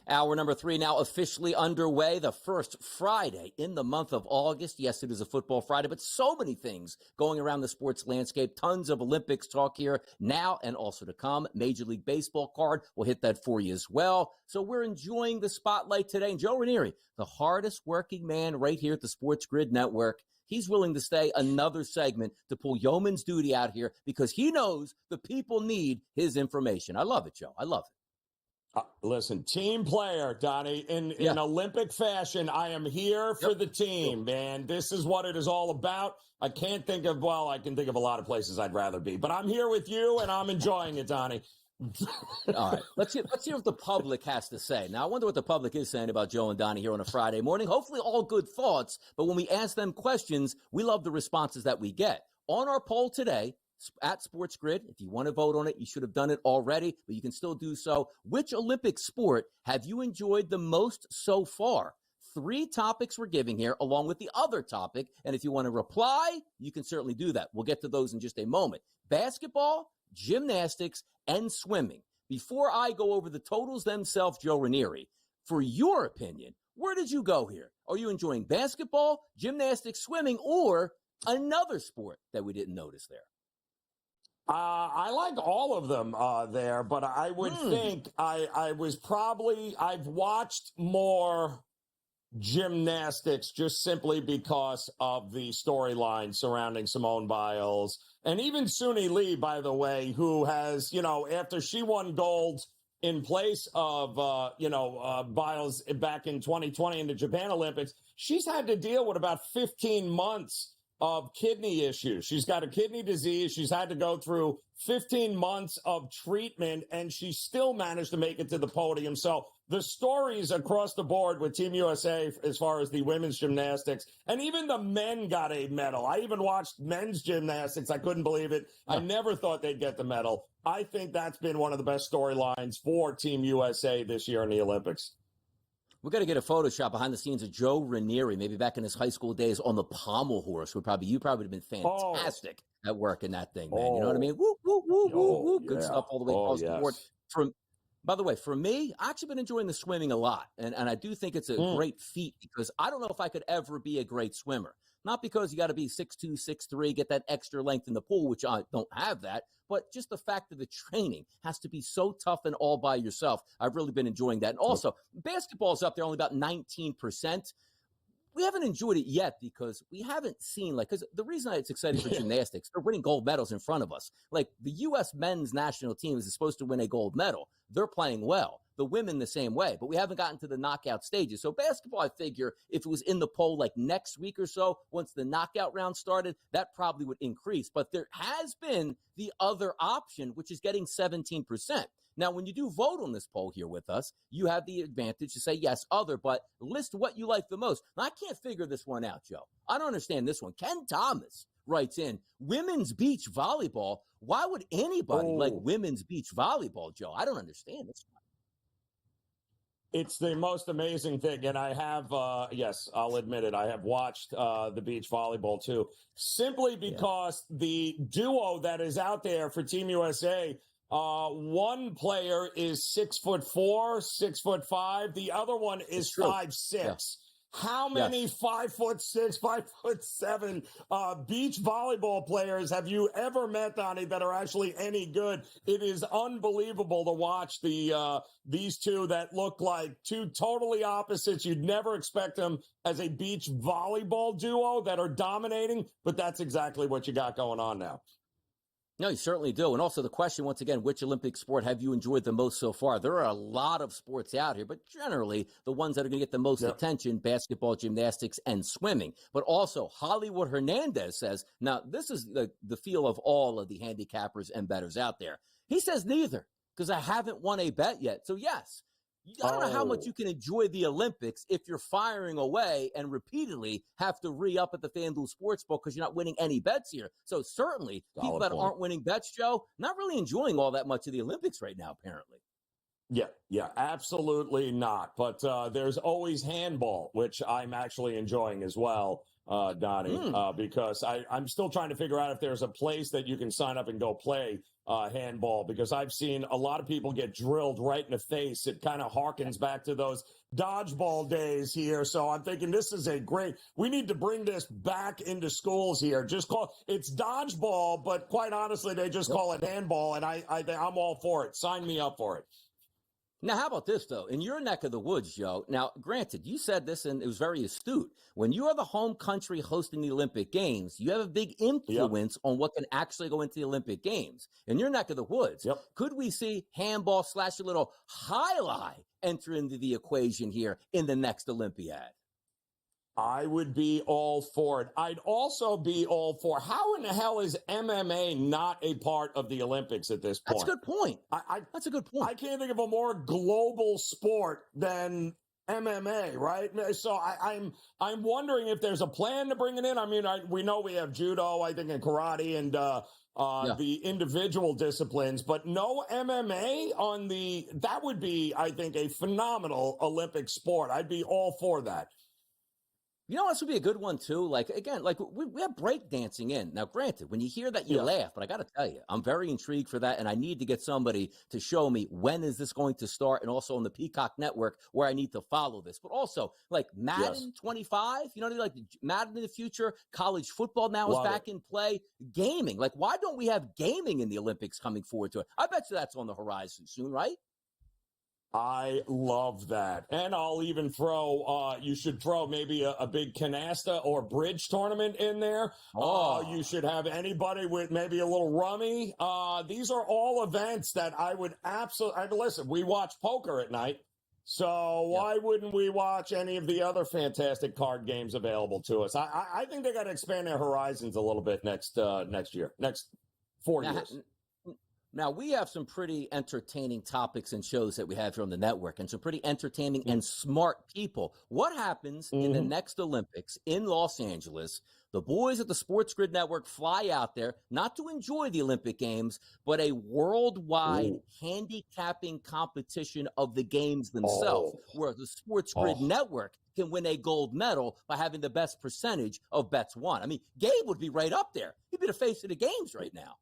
Hour number 3 now officially underway, the first Friday in the month of August. Yes, it is a football Friday, but so many things going around the sports landscape. Tons of Olympics talk here now and also to come. Major League Baseball card, we'll hit that for you as well. So we're enjoying the spotlight today. And Joe Ranieri, the hardest working man right here at the SportsGrid Network, he's willing to stay another segment to pull yeoman's duty out here because he knows the people need his information. I love it, Joe. I love it. Listen, team player, Donnie, in Olympic fashion, I am here for the team, man. This is what it is all about. I can think of a lot of places I'd rather be, but I'm here with you and I'm enjoying it, Donnie. All right, let's hear what the public has to say. Now, I wonder what the public is saying about Joe and Donnie here on a Friday morning. Hopefully all good thoughts, but when we ask them questions, we love the responses that we get. On our poll today, at SportsGrid, if you want to vote on it, you should have done it already, but you can still do so. Which Olympic sport have you enjoyed the most so far? 3 topics we're giving here, along with the other topic. And if you want to reply, you can certainly do that. We'll get to those in just a moment. Basketball, gymnastics, and swimming. Before I go over the totals themselves, Joe Ranieri, for your opinion, where did you go here? Are you enjoying basketball, gymnastics, swimming, or another sport that we didn't notice there? I like all of them there, but I would think I've watched more gymnastics just simply because of the storyline surrounding Simone Biles and even Suni Lee, by the way, who has, after she won gold in place of, Biles back in 2020 in the Japan Olympics, she's had to deal with about 15 months of kidney issues. She's got a kidney disease. She's had to go through 15 months of treatment, and she still managed to make it to the podium. So the stories across the board with Team USA as far as the women's gymnastics, and even the men got a medal. I even watched men's gymnastics. I couldn't believe it. I never thought they'd get the medal. I think that's been one of the best storylines for Team USA this year in the Olympics. We're going to get a Photoshop behind the scenes of Joe Ranieri, maybe back in his high school days on the pommel horse. You probably would have been fantastic at working that thing, man. You know what I mean? Woo, woo, woo, woo, woo. Good stuff all the way across the board. By the way, for me, I've actually been enjoying the swimming a lot. And I do think it's a great feat because I don't know if I could ever be a great swimmer. Not because you got to be 6'2", 6'3", get that extra length in the pool, which I don't have that, but just the fact that the training has to be so tough and all by yourself. I've really been enjoying that. And also, basketball's up there only about 19%. We haven't enjoyed it yet because we haven't seen, because the reason it's exciting for gymnastics, they're winning gold medals in front of us. Like, the U.S. men's national team is supposed to win a gold medal. They're playing well. The women the same way, but we haven't gotten to the knockout stages. So basketball, I figure, if it was in the poll like next week or so, once the knockout round started, that probably would increase. But there has been the other option, which is getting 17%. Now, when you do vote on this poll here with us, you have the advantage to say yes, other, but list what you like the most. Now, I can't figure this one out, Joe. I don't understand this one. Ken Thomas writes in, women's beach volleyball. Why would anybody like women's beach volleyball, Joe? I don't understand this one. It's the most amazing thing. And I have, yes, I'll admit it. I have watched the beach volleyball, too, simply because the duo that is out there for Team USA, one player is 6'4", 6'5". The other one is 5'6". Yeah. How many 5'6", 5'7" beach volleyball players have you ever met, Donnie, that are actually any good? It is unbelievable to watch these two that look like two totally opposites. You'd never expect them as a beach volleyball duo that are dominating, but that's exactly what you got going on now. No, you certainly do. And also the question, once again, which Olympic sport have you enjoyed the most so far? There are a lot of sports out here, but generally the ones that are going to get the most attention, basketball, gymnastics, and swimming. But also Hollywood Hernandez says, now this is the feel of all of the handicappers and bettors out there. He says neither, because I haven't won a bet yet. So yes, I don't know how much you can enjoy the Olympics if you're firing away and repeatedly have to re-up at the FanDuel Sportsbook because you're not winning any bets here. So certainly people that aren't winning bets, Joe, not really enjoying all that much of the Olympics right now, apparently. Yeah, absolutely not. But there's always handball, which I'm actually enjoying as well, Donnie, because I'm still trying to figure out if there's a place that you can sign up and go play handball, because I've seen a lot of people get drilled right in the face. It kind of harkens back to those dodgeball days here. So I'm thinking this is we need to bring this back into schools here. Just it's dodgeball, but quite honestly, they just call it handball. And I'm all for it. Sign me up for it. Now, how about this, though? In your neck of the woods, Joe, now, granted, you said this and it was very astute. When you are the home country hosting the Olympic Games, you have a big influence on what can actually go into the Olympic Games. In your neck of the woods, could we see handball / a little highlight enter into the equation here in the next Olympiad? I would be all for it. I'd also be all for, how in the hell is MMA not a part of the Olympics at this point? That's a good point. That's a good point. I can't think of a more global sport than MMA, right? So I'm wondering if there's a plan to bring it in. I mean, we know we have judo, I think, and karate and the individual disciplines, but no MMA that would be, I think, a phenomenal Olympic sport. I'd be all for that. You know, this would be a good one, too. Like, again, like we have break dancing in. Now, granted, when you hear that, you laugh. But I got to tell you, I'm very intrigued for that. And I need to get somebody to show me when is this going to start, and also on the Peacock Network where I need to follow this. But also, like Madden 25, you know, like Madden in the future, college football now is back in play. Gaming. Like, why don't we have gaming in the Olympics coming forward to it? I bet you that's on the horizon soon, right? I love that. And I'll even you should throw maybe a big canasta or bridge tournament in there. You should have anybody with maybe a little rummy. These are all events that I would absolutely, listen, we watch poker at night. So why wouldn't we watch any of the other fantastic card games available to us? I think they got to expand their horizons a little bit next year, next 4 years. Now, we have some pretty entertaining topics and shows that we have here on the network, and some pretty entertaining and smart people. What happens in the next Olympics in Los Angeles? The boys at the SportsGrid Network fly out there, not to enjoy the Olympic Games, but a worldwide handicapping competition of the games themselves, where the SportsGrid Network can win a gold medal by having the best percentage of bets won. I mean, Gabe would be right up there. He'd be the face of the games right now.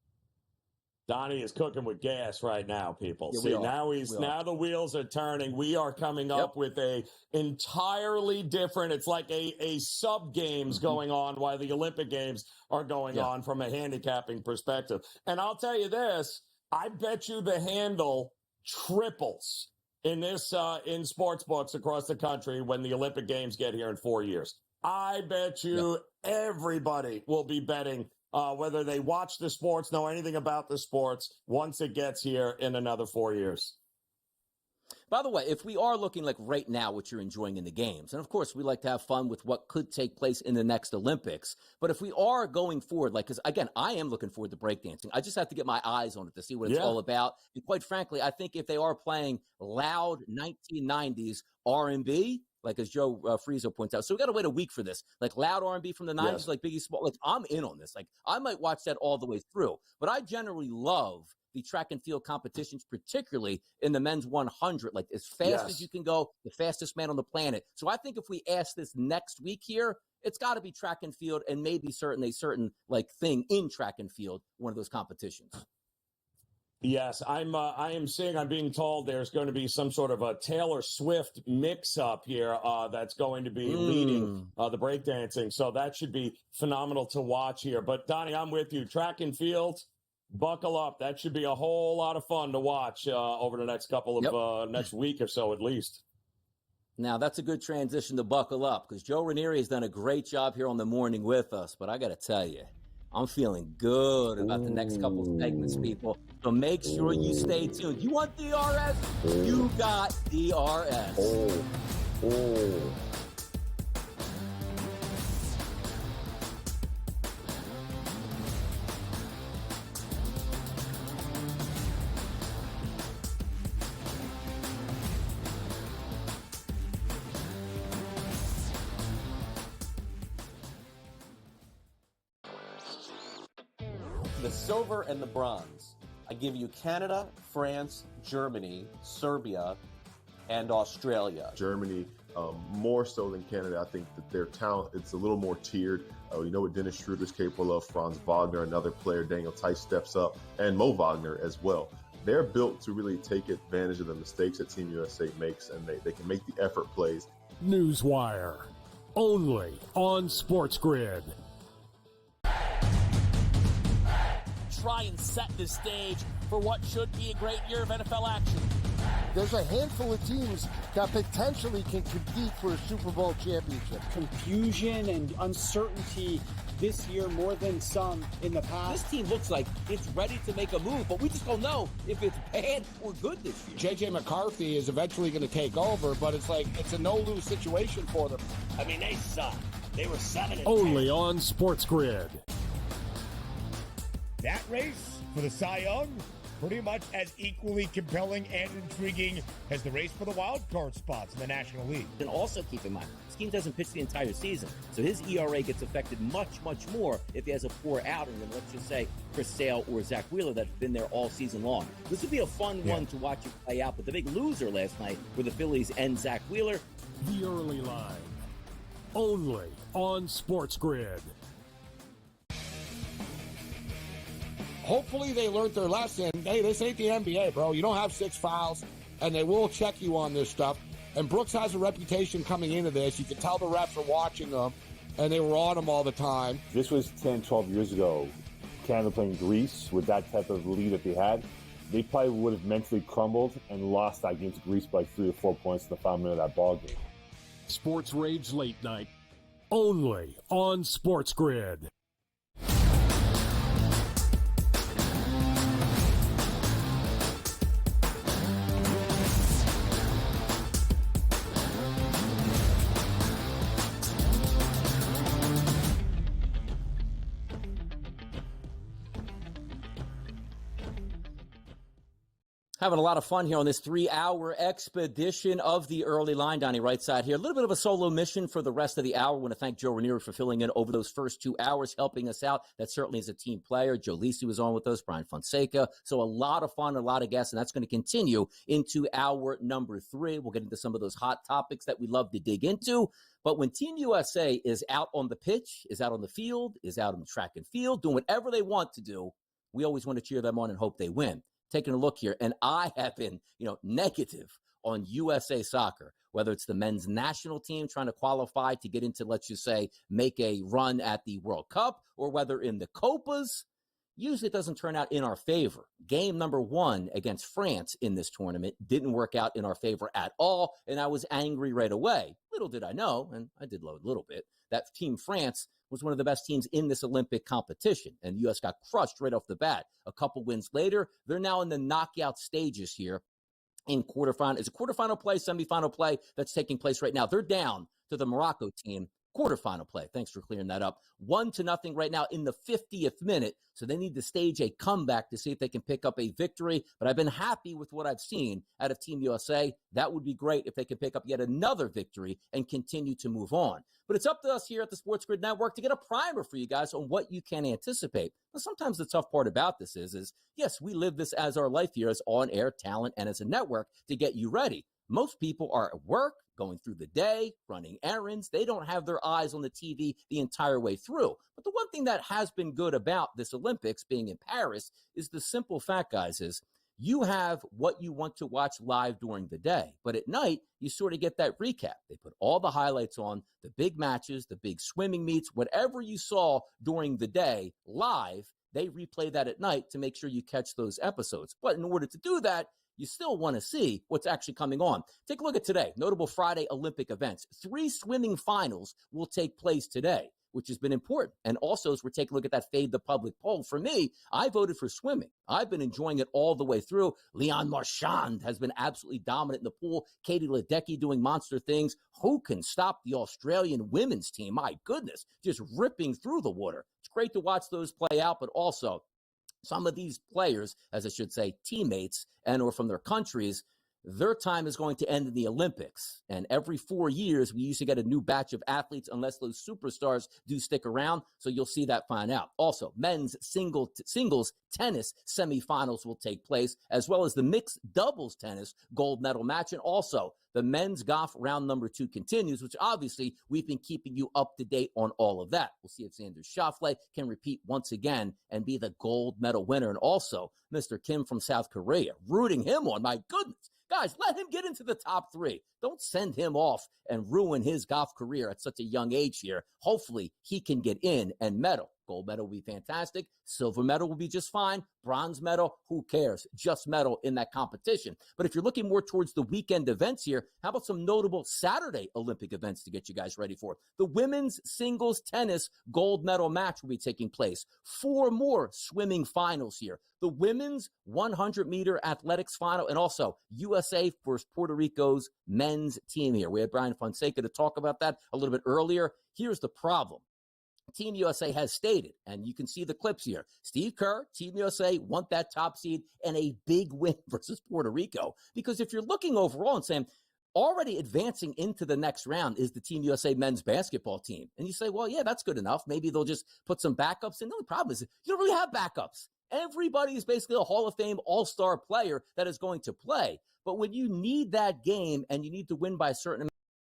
Donnie is cooking with gas right now, people. Yeah, See, now the wheels are turning. We are coming up with a entirely different, it's like a sub games going on while the Olympic Games are going on from a handicapping perspective. And I'll tell you this, I bet you the handle triples in in sports books across the country when the Olympic Games get here in 4 years. I bet you everybody will be betting, whether they watch the sports, know anything about the sports, once it gets here in another 4 years. By the way, if we are looking like right now what you're enjoying in the games, and of course we like to have fun with what could take place in the next Olympics, but if we are going forward, like, because again, I am looking forward to breakdancing. I just have to get my eyes on it to see what it's all about. And quite frankly, I think if they are playing loud 1990s R&B, like as Joe Frizo points out. So we got to wait a week for this. Like loud R&B from the 90s, like Biggie Small. Like I'm in on this. Like I might watch that all the way through. But I generally love the track and field competitions, particularly in the men's 100. Like as fast as you can go, the fastest man on the planet. So I think if we ask this next week here, it's got to be track and field, and maybe a certain like thing in track and field, one of those competitions. Yes, I am I'm being told there's going to be some sort of a Taylor Swift mix-up here that's going to be leading the breakdancing. So that should be phenomenal to watch here. But, Donnie, I'm with you. Track and field, buckle up. That should be a whole lot of fun to watch over the next couple of next week or so at least. Now, that's a good transition to buckle up, because Joe Ranieri has done a great job here on the morning with us. But I got to tell you, I'm feeling good about the next couple of segments, people. So make sure you stay tuned. You want DRS? You got DRS. The silver and the bronze. I give you Canada, France, Germany, Serbia, and Australia. Germany, More so than Canada, I think that their talent, it's a little more tiered. We know what Dennis Schroeder's capable of, Franz Wagner, another player, Daniel Tice steps up, and Mo Wagner as well. They're built to really take advantage of the mistakes that Team USA makes, and they can make the effort plays. Newswire, only on SportsGrid. Try and set the stage for what should be a great year of NFL action. There's a handful of teams that potentially can compete for a Super Bowl championship. Confusion and uncertainty this year more than some in the past. This team looks like it's ready to make a move, but we just don't know if it's bad or good this year. J.J. McCarthy is eventually going to take over, but it's a no-lose situation for them. I mean, they suck. They were 7-10. Only on SportsGrid. That race for the Cy Young, pretty much as equally compelling and intriguing as the race for the wild card spots in the National League. And also keep in mind, this team doesn't pitch the entire season, so his ERA gets affected much, much more if he has a poor outing than, let's just say, Chris Sale or Zach Wheeler that's been there all season long. This would be a fun one to watch it play out, but the big loser last night were the Phillies and Zach Wheeler. The Early Line, only on SportsGrid. Hopefully they learned their lesson. Hey, this ain't the NBA, bro. You don't have 6 fouls, and they will check you on this stuff. And Brooks has a reputation coming into this. You can tell the refs are watching him, and they were on him all the time. This was 10, 12 years ago. Canada playing Greece with that type of lead that they had. They probably would have mentally crumbled and lost that game to Greece by 3 or 4 points in the final minute of that ball game. Sports Rage Late Night, only on SportsGrid. Having a lot of fun here on this 3-hour expedition of the Early Line. Donnie Rightside here. A little bit of a solo mission for the rest of the hour. I want to thank Joe Ranieri for filling in over those first 2 hours, helping us out. That certainly is a team player. Joe Lisi was on with us, Brian Fonseca. So a lot of fun, a lot of guests, and that's going to continue into hour number 3. We'll get into some of those hot topics that we love to dig into. But when Team USA is out on the pitch, is out on the field, is out on the track and field, doing whatever they want to do, we always want to cheer them on and hope they win. Taking a look here, and I have been, negative on USA Soccer, whether it's the men's national team trying to qualify to get into, let's just say, make a run at the World Cup, or whether in the Copas. Usually it doesn't turn out in our favor. Game number 1 against France in this tournament didn't work out in our favor at all, and I was angry right away. Little did I know, and I did know a little bit, that Team France was one of the best teams in this Olympic competition, and the U.S. got crushed right off the bat. A couple wins later, they're now in the knockout stages here in quarterfinal. It's a quarterfinal play, semifinal play that's taking place right now. They're down to the Morocco team. Quarterfinal play. Thanks for clearing that up. 1-0 right now in the 50th minute. So they need to stage a comeback to see if they can pick up a victory. But I've been happy with what I've seen out of Team USA. That would be great if they could pick up yet another victory and continue to move on. But it's up to us here at the SportsGrid Network to get a primer for you guys on what you can anticipate. Now, sometimes the tough part about this is yes, we live this as our life here as on-air talent and as a network to get you ready. Most people are at work, going through the day, running errands. They don't have their eyes on the TV the entire way through. But the one thing that has been good about this Olympics being in Paris is the simple fact, guys, is you have what you want to watch live during the day. But at night, you sort of get that recap. They put all the highlights on, the big matches, the big swimming meets, whatever you saw during the day live, they replay that at night to make sure you catch those episodes. But in order to do that, you still want to see what's actually coming on. Take a look at today. Notable Friday Olympic events. 3 swimming finals will take place today, which has been important. And also, as we're taking a look at that Fade the Public poll, for me, I voted for swimming. I've been enjoying it all the way through. Leon Marchand has been absolutely dominant in the pool. Katie Ledecky doing monster things. Who can stop the Australian women's team? My goodness, just ripping through the water. It's great to watch those play out, but also some of these players, as I should say, teammates and or from their countries, their time is going to end in the Olympics. And every 4 years, we usually get a new batch of athletes unless those superstars do stick around. So you'll see that find out. Also, men's singles tennis semifinals will take place, as well as the mixed doubles tennis gold medal match. And also, the men's golf round number 2 continues, which obviously we've been keeping you up to date on all of that. We'll see if Xander Schauffele can repeat once again and be the gold medal winner. And also, Mr. Kim from South Korea, rooting him on. My goodness. Guys, let him get into the top 3. Don't send him off and ruin his golf career at such a young age here. Hopefully, he can get in and medal. Gold medal will be fantastic. Silver medal will be just fine. Bronze medal, who cares? Just medal in that competition. But if you're looking more towards the weekend events here, how about some notable Saturday Olympic events to get you guys ready for? The women's singles tennis gold medal match will be taking place. 4 more swimming finals here. The women's 100-meter athletics final, and also USA versus Puerto Rico's men's team here. We had Brian Fonseca to talk about that a little bit earlier. Here's the problem. Team USA has stated, and you can see the clips here, Steve Kerr, Team USA want that top seed and a big win versus Puerto Rico. Because if you're looking overall and saying, already advancing into the next round is the Team USA men's basketball team. And you say, well, yeah, that's good enough. Maybe they'll just put some backups in. The only problem is you don't really have backups. Everybody is basically a Hall of Fame all-star player that is going to play. But when you need that game and you need to win by a certain amount,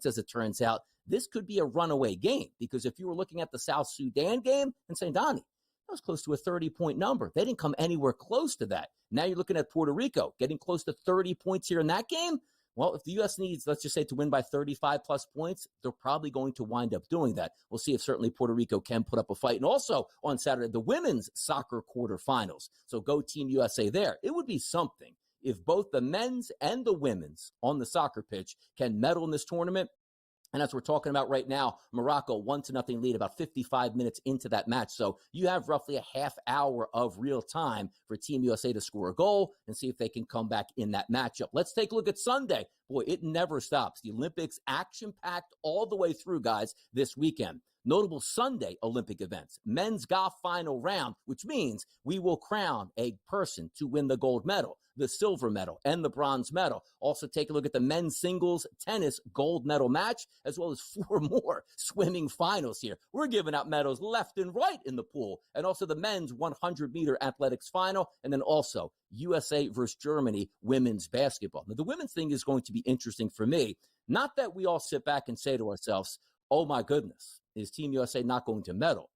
as it turns out, this could be a runaway game, because if you were looking at the South Sudan game and saying, Donnie, that was close to a 30-point number. They didn't come anywhere close to that. Now you're looking at Puerto Rico getting close to 30 points here in that game. Well, if the U.S. needs, let's just say, to win by 35-plus points, they're probably going to wind up doing that. We'll see if certainly Puerto Rico can put up a fight. And also on Saturday, the women's soccer quarterfinals. So go Team USA there. It would be something if both the men's and the women's on the soccer pitch can medal in this tournament. And as we're talking about right now, Morocco 1-0 lead about 55 minutes into that match. So you have roughly a half hour of real time for Team USA to score a goal and see if they can come back in that matchup. Let's take a look at Sunday. Boy, it never stops. The Olympics action-packed all the way through, guys, this weekend. Notable Sunday Olympic events. Men's golf final round, which means we will crown a person to win the gold medal, the silver medal, and the bronze medal. Also take a look at the men's singles tennis gold medal match, as well as 4 more swimming finals here. We're giving out medals left and right in the pool. And also the men's 100-meter athletics final, and then also USA versus Germany women's basketball. Now, the women's thing is going to be interesting for me. Not that we all sit back and say to ourselves, oh my goodness, is Team USA not going to medal?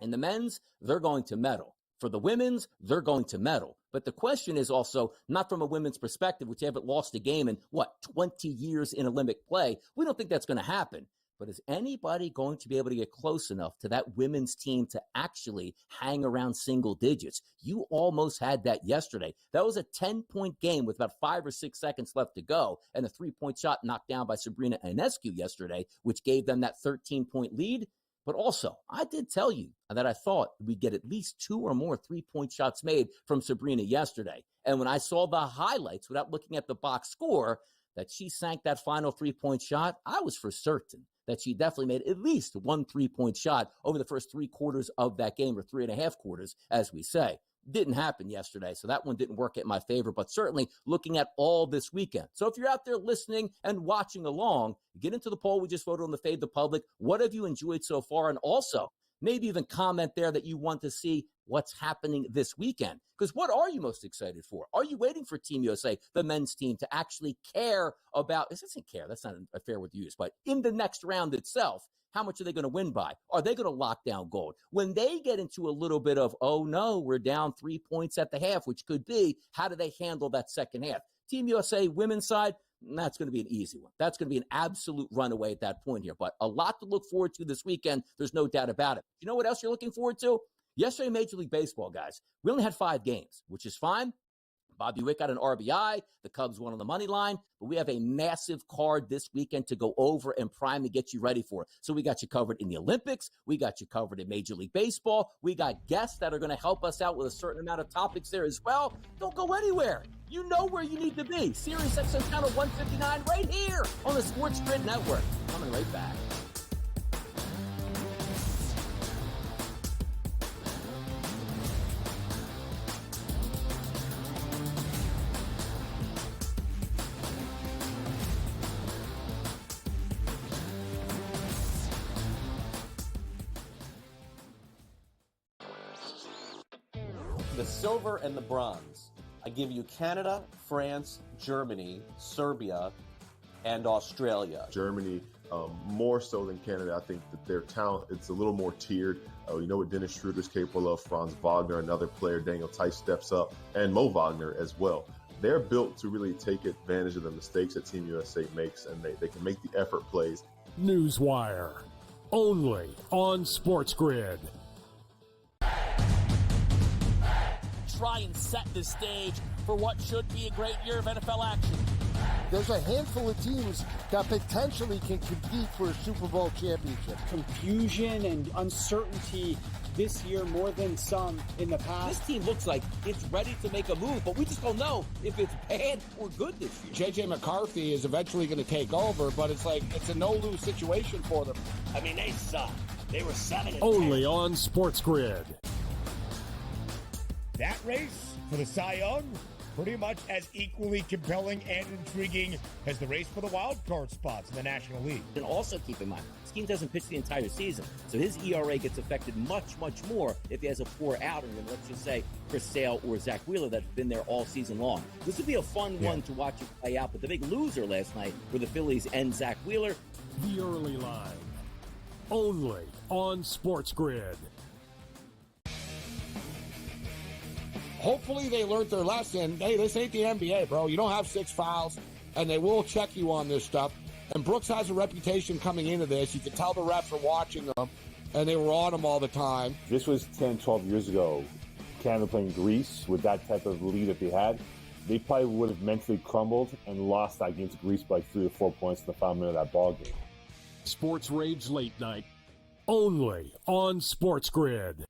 And the men's, they're going to medal. For the women's, they're going to medal. But the question is also not from a women's perspective, which haven't lost a game in, 20 years in Olympic play. We don't think that's going to happen. But is anybody going to be able to get close enough to that women's team to actually hang around single digits? You almost had that yesterday. That was a 10-point game with about 5 or 6 seconds left to go, and a 3-point shot knocked down by Sabrina Ionescu yesterday, which gave them that 13-point lead. But also, I did tell you that I thought we'd get at least 2 or more 3-point shots made from Sabrina yesterday. And when I saw the highlights, without looking at the box score, that she sank that final 3-point shot, I was for certain that she definitely made at least 1 3-point shot over the first 3 quarters of that game, or 3.5 quarters, as we say. Didn't happen yesterday, so that one didn't work in my favor, but certainly looking at all this weekend. So if you're out there listening and watching along, get into the poll we just voted on the Fade the Public. What have you enjoyed so far? And also, maybe even comment there that you want to see what's happening this weekend. Because what are you most excited for? Are you waiting for Team USA, the men's team, to actually care about, this isn't care, that's not a fair word to use, but in the next round itself, how much are they going to win by? Are they going to lock down gold? When they get into a little bit of, oh no, we're down 3 points at the half, which could be, how do they handle that second half? Team USA women's side, that's going to be an easy one. That's going to be an absolute runaway at that point here. But a lot to look forward to this weekend. There's no doubt about it. You know what else you're looking forward to? Yesterday, Major League Baseball, guys, we only had 5 games, which is fine. Bobby Witt got an RBI. The Cubs won on the money line. But we have a massive card this weekend to go over and prime to get you ready for. So we got you covered in the Olympics. We got you covered in Major League Baseball. We got guests that are going to help us out with a certain amount of topics there as well. Don't go anywhere. You know where you need to be. Sirius XM Channel 159 right here on the SportsGrid Network. Coming right back. The silver and the bronze. I give you Canada, France, Germany, Serbia, and Australia. Germany, more so than Canada. I think that their talent, it's a little more tiered. You know what Dennis Schroeder's capable of. Franz Wagner, another player. Daniel Tice steps up, and Mo Wagner as well. They're built to really take advantage of the mistakes that Team USA makes, and they can make the effort plays. Newswire, only on SportsGrid. Try and set the stage for what should be a great year of NFL action. There's a handful of teams that potentially can compete for a Super Bowl championship. Confusion and uncertainty this year more than some in the past. This team looks like it's ready to make a move, but we just don't know if it's bad or good this year. J.J. McCarthy is eventually going to take over, but it's a no-lose situation for them. I mean, they suck. They were 7-10. Only on SportsGrid. That race for the Cy Young, pretty much as equally compelling and intriguing as the race for the wild card spots in the National League. And also keep in mind, Skeens doesn't pitch the entire season, so his ERA gets affected much, much more if he has a poor outing than, let's just say, Chris Sale or Zach Wheeler that's been there all season long. This would be a fun one to watch it play out, but the big loser last night were the Phillies and Zach Wheeler. The early line, only on SportsGrid. Hopefully they learned their lesson. Hey, this ain't the NBA, bro. You don't have 6 fouls, and they will check you on this stuff. And Brooks has a reputation coming into this. You can tell the refs are watching them, and they were on him all the time. This was 10, 12 years ago. Canada playing Greece with that type of lead that they had. They probably would have mentally crumbled and lost that against Greece by 3 or 4 points in the final minute of that ball game. Sports Rage Late Night, only on SportsGrid.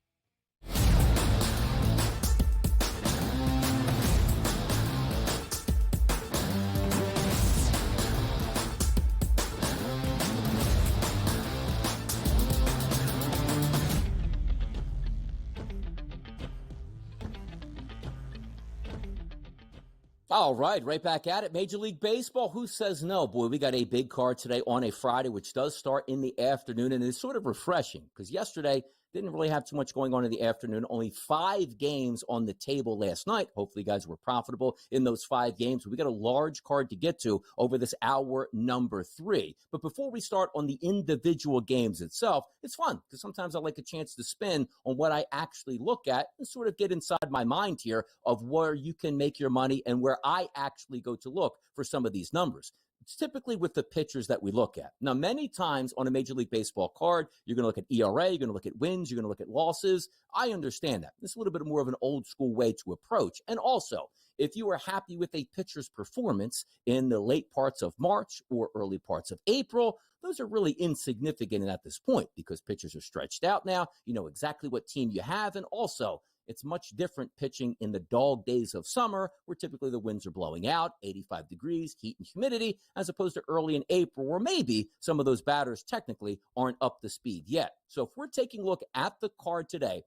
All right, right back at it. Major League Baseball, who says no? Boy, we got a big card today on a Friday, which does start in the afternoon, and it's sort of refreshing because yesterday didn't really have too much going on in the afternoon. Only 5 games on the table last night. Hopefully, you guys were profitable in those 5 games. We got a large card to get to over this hour number 3. But before we start on the individual games itself, it's fun because sometimes I like a chance to spin on what I actually look at and sort of get inside my mind here of where you can make your money and where I actually go to look for some of these numbers. It's typically with the pitchers that we look at. Now, many times on a Major League Baseball card, you're going to look at ERA, you're going to look at wins, you're going to look at losses. I understand that. This is a little bit more of an old school way to approach. And also, if you are happy with a pitcher's performance in the late parts of March or early parts of April, those are really insignificant at this point because pitchers are stretched out now. You know exactly what team you have. And also, it's much different pitching in the dog days of summer where typically the winds are blowing out, 85 degrees, heat and humidity, as opposed to early in April where maybe some of those batters technically aren't up to speed yet. So if we're taking a look at the card today,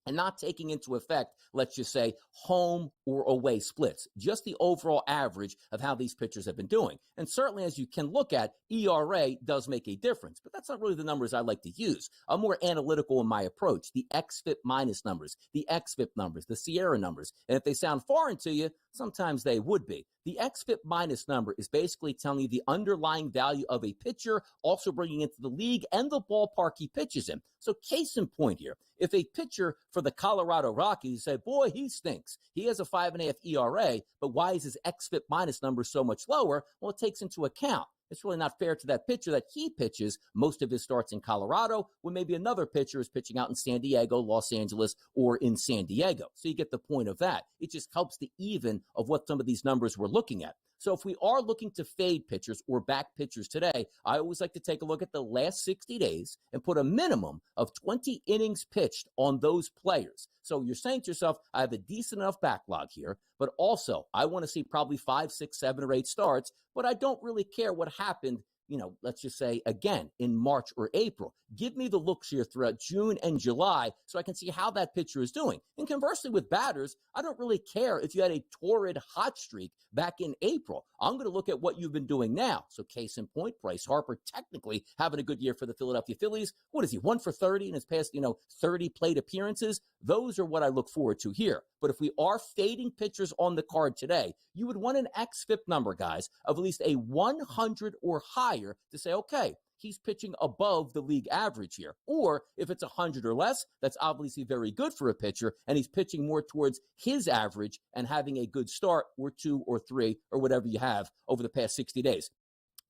and not taking into effect, let's just say, home or away splits, just the overall average of how these pitchers have been doing. And certainly, as you can look at, ERA does make a difference, but that's not really the numbers I like to use. I'm more analytical in my approach, the XFIP minus numbers, the XFIP numbers, the Sierra numbers. And if they sound foreign to you, sometimes they would be. The XFIP minus number is basically telling you the underlying value of a pitcher, also bringing into the league and the ballpark he pitches in. So case in point here, if a pitcher for the Colorado Rockies say, boy, he stinks. He has a 5.5 ERA, but why is his XFIP minus number so much lower? Well, it takes into account. It's really not fair to that pitcher that he pitches most of his starts in Colorado when maybe another pitcher is pitching out in San Diego, Los Angeles, or in San Diego. So you get the point of that. It just helps the even of what some of these numbers we're looking at. So if we are looking to fade pitchers or back pitchers today, I always like to take a look at the last 60 days and put a minimum of 20 innings pitched on those players. So you're saying to yourself, I have a decent enough backlog here, but also I want to see probably 5, 6, 7, or 8 starts, but I don't really care what happened let's just say again in March or April. Give me the looks here throughout June and July so I can see how that pitcher is doing. And conversely with batters, I don't really care if you had a torrid hot streak back in April. I'm going to look at what you've been doing now. So case in point, Bryce Harper technically having a good year for the Philadelphia Phillies. What is he, 1 for 30 in his past, 30 plate appearances? Those are what I look forward to here. But if we are fading pitchers on the card today, you would want an xFIP number, guys, of at least a 100 or higher to say, okay, he's pitching above the league average here. Or if it's 100 or less, that's obviously very good for a pitcher, and he's pitching more towards his average and having a good start or 2 or 3 or whatever you have over the past 60 days.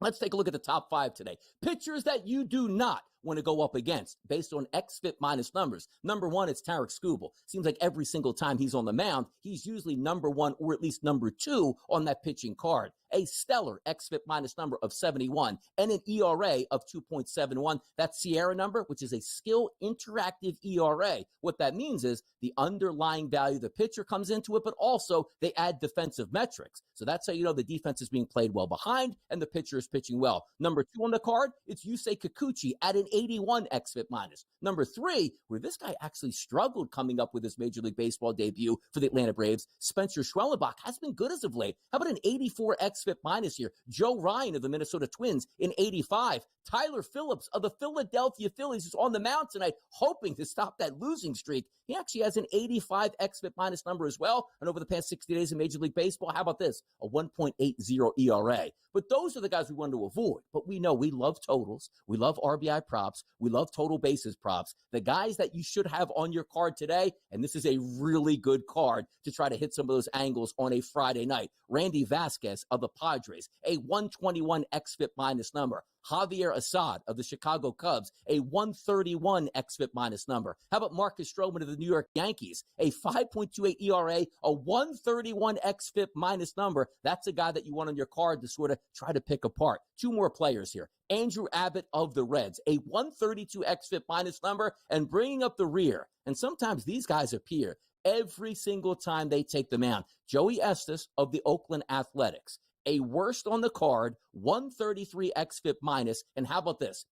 Let's take a look at the top 5 today. Pitchers that you do not want to go up against based on xFIP minus numbers. Number 1, it's Tarek Skubal. Seems like every single time he's on the mound, he's usually number 1 or at least number 2 on that pitching card. A stellar xFIP minus number of 71 and an ERA of 2.71. That Sierra number, which is a skill interactive ERA. What that means is the underlying value of the pitcher comes into it, but also they add defensive metrics. So that's how you know the defense is being played well behind and the pitcher is pitching well. Number 2 on the card, it's Yusei Kikuchi at an 81 xFIP minus. Number 3, where this guy actually struggled coming up with his Major League Baseball debut for the Atlanta Braves, Spencer Schwellenbach has been good as of late. How about an 84 xFIP minus here? Joe Ryan of the Minnesota Twins in 85. Tyler Phillips of the Philadelphia Phillies is on the mound tonight, hoping to stop that losing streak. He actually has an 85 xFIP minus number as well. And over the past 60 days in Major League Baseball, how about this? A 1.80 ERA. But those are the guys we want to avoid. But we know we love totals. We love RBI props. We love total bases props. The guys that you should have on your card today, and this is a really good card to try to hit some of those angles on a Friday night. Randy Vasquez of the Padres, a 121 xFIP minus number. Javier Assad of the Chicago Cubs, a 131 xFIP minus number. How about Marcus Stroman of the New York Yankees, a 5.28 ERA, a 131 xFIP minus number? That's a guy that you want on your card to sort of try to pick apart. 2 more players here. Andrew Abbott of the Reds, a 132 xFIP minus number, and bringing up the rear. And sometimes these guys appear every single time they take the mound. Joey Estes of the Oakland Athletics, a worst on the card, 133 xFIP minus. And how about this?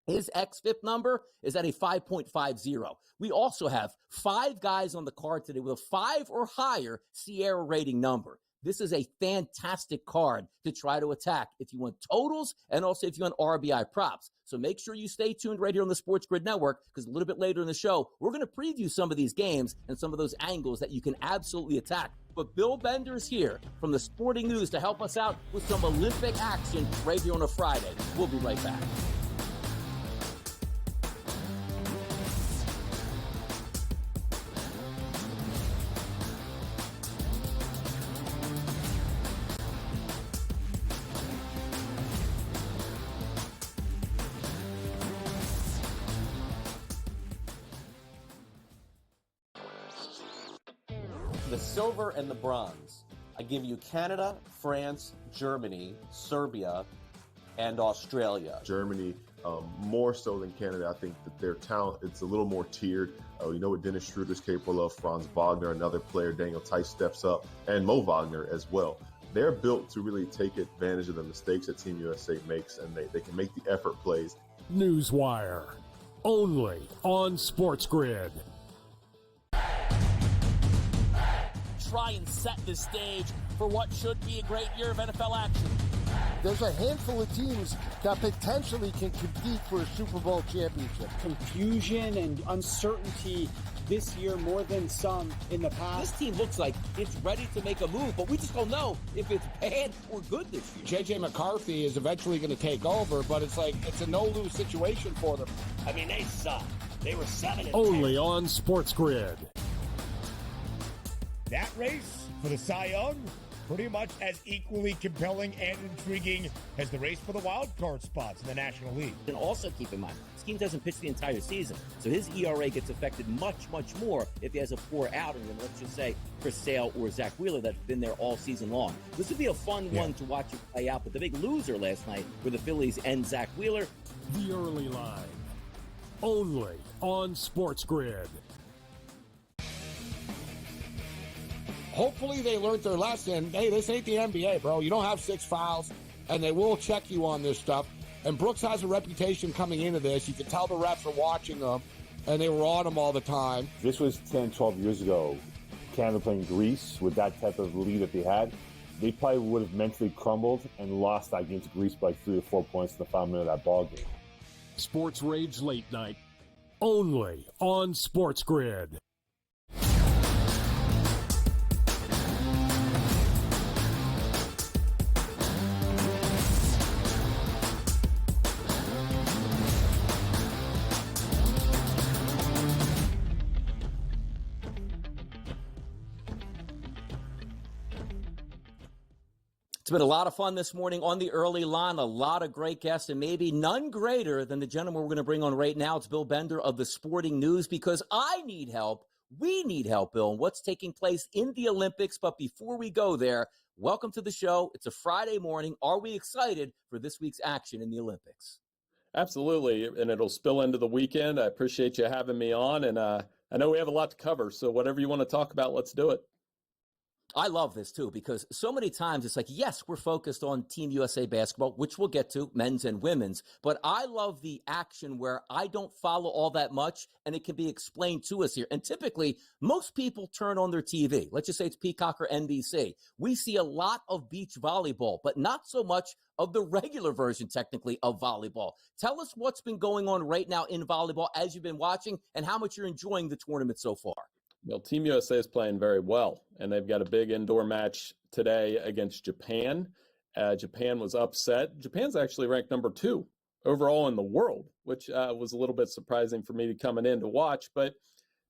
His xFIP number is at a 5.50. We also have 5 guys on the card today with a 5 or higher Sierra rating number. This is a fantastic card to try to attack if you want totals and also if you want RBI props. So make sure you stay tuned right here on the SportsGrid Network, because a little bit later in the show, we're going to preview some of these games and some of those angles that you can absolutely attack. But Bill Bender is here from the Sporting News to help us out with some Olympic action right here on a Friday. We'll be right back. The silver and the bronze. I give you Canada, France, Germany, Serbia, and Australia. Germany, more so than Canada. I think that their talent, it's a little more tiered. You know what Dennis Schroeder's capable of. Franz Wagner, another player. Daniel Tice steps up, and Mo Wagner as well. They're built to really take advantage of the mistakes that Team USA makes, and they can make the effort plays. Newswire, only on SportsGrid. Try and set the stage for what should be a great year of NFL action. There's a handful of teams that potentially can compete for a Super Bowl championship. Confusion and uncertainty this year more than some in the past. This team looks like it's ready to make a move, but we just don't know if it's bad or good this year. J.J. McCarthy is eventually going to take over, but it's a no-lose situation for them. I mean, they suck. They were 7-10. Only on SportsGrid. That race for the Cy Young, pretty much as equally compelling and intriguing as the race for the wild card spots in the National League. And also keep in mind, Skeens doesn't pitch the entire season, so his ERA gets affected much, much more if he has a poor outing than, let's just say, Chris Sale or Zach Wheeler that's been there all season long. This would be a fun one to watch it play out, but the big loser last night were the Phillies and Zach Wheeler. The early line, only on SportsGrid. Hopefully they learned their lesson. Hey, this ain't the NBA, bro. You don't have 6 fouls, and they will check you on this stuff. And Brooks has a reputation coming into this. You can tell the refs are watching them, and they were on him all the time. This was 10, 12 years ago. Canada playing Greece with that type of lead that they had. They probably would have mentally crumbled and lost that game to Greece by 3 or 4 points in the final minute of that ball game. Sports Rage Late Night, only on SportsGrid. It's been a lot of fun this morning on the early line, a lot of great guests, and maybe none greater than the gentleman we're going to bring on right now. It's Bill Bender of the Sporting News, because I need help. We need help, Bill, in what's taking place in the Olympics. But before we go there, welcome to the show. It's a Friday morning. Are we excited for this week's action in the Olympics? Absolutely, and it'll spill into the weekend. I appreciate you having me on, and I know we have a lot to cover, so whatever you want to talk about, let's do it. I love this, too, because so many times it's like, yes, we're focused on Team USA basketball, which we'll get to, men's and women's. But I love the action where I don't follow all that much, and it can be explained to us here. And typically, most people turn on their TV. Let's just say it's Peacock or NBC. We see a lot of beach volleyball, but not so much of the regular version, technically, of volleyball. Tell us what's been going on right now in volleyball as you've been watching, and how much you're enjoying the tournament so far. Well, Team USA is playing very well, and they've got a big indoor match today against Japan. Japan was upset. Japan's actually ranked number 2 overall in the world, which was a little bit surprising for me coming in to watch. But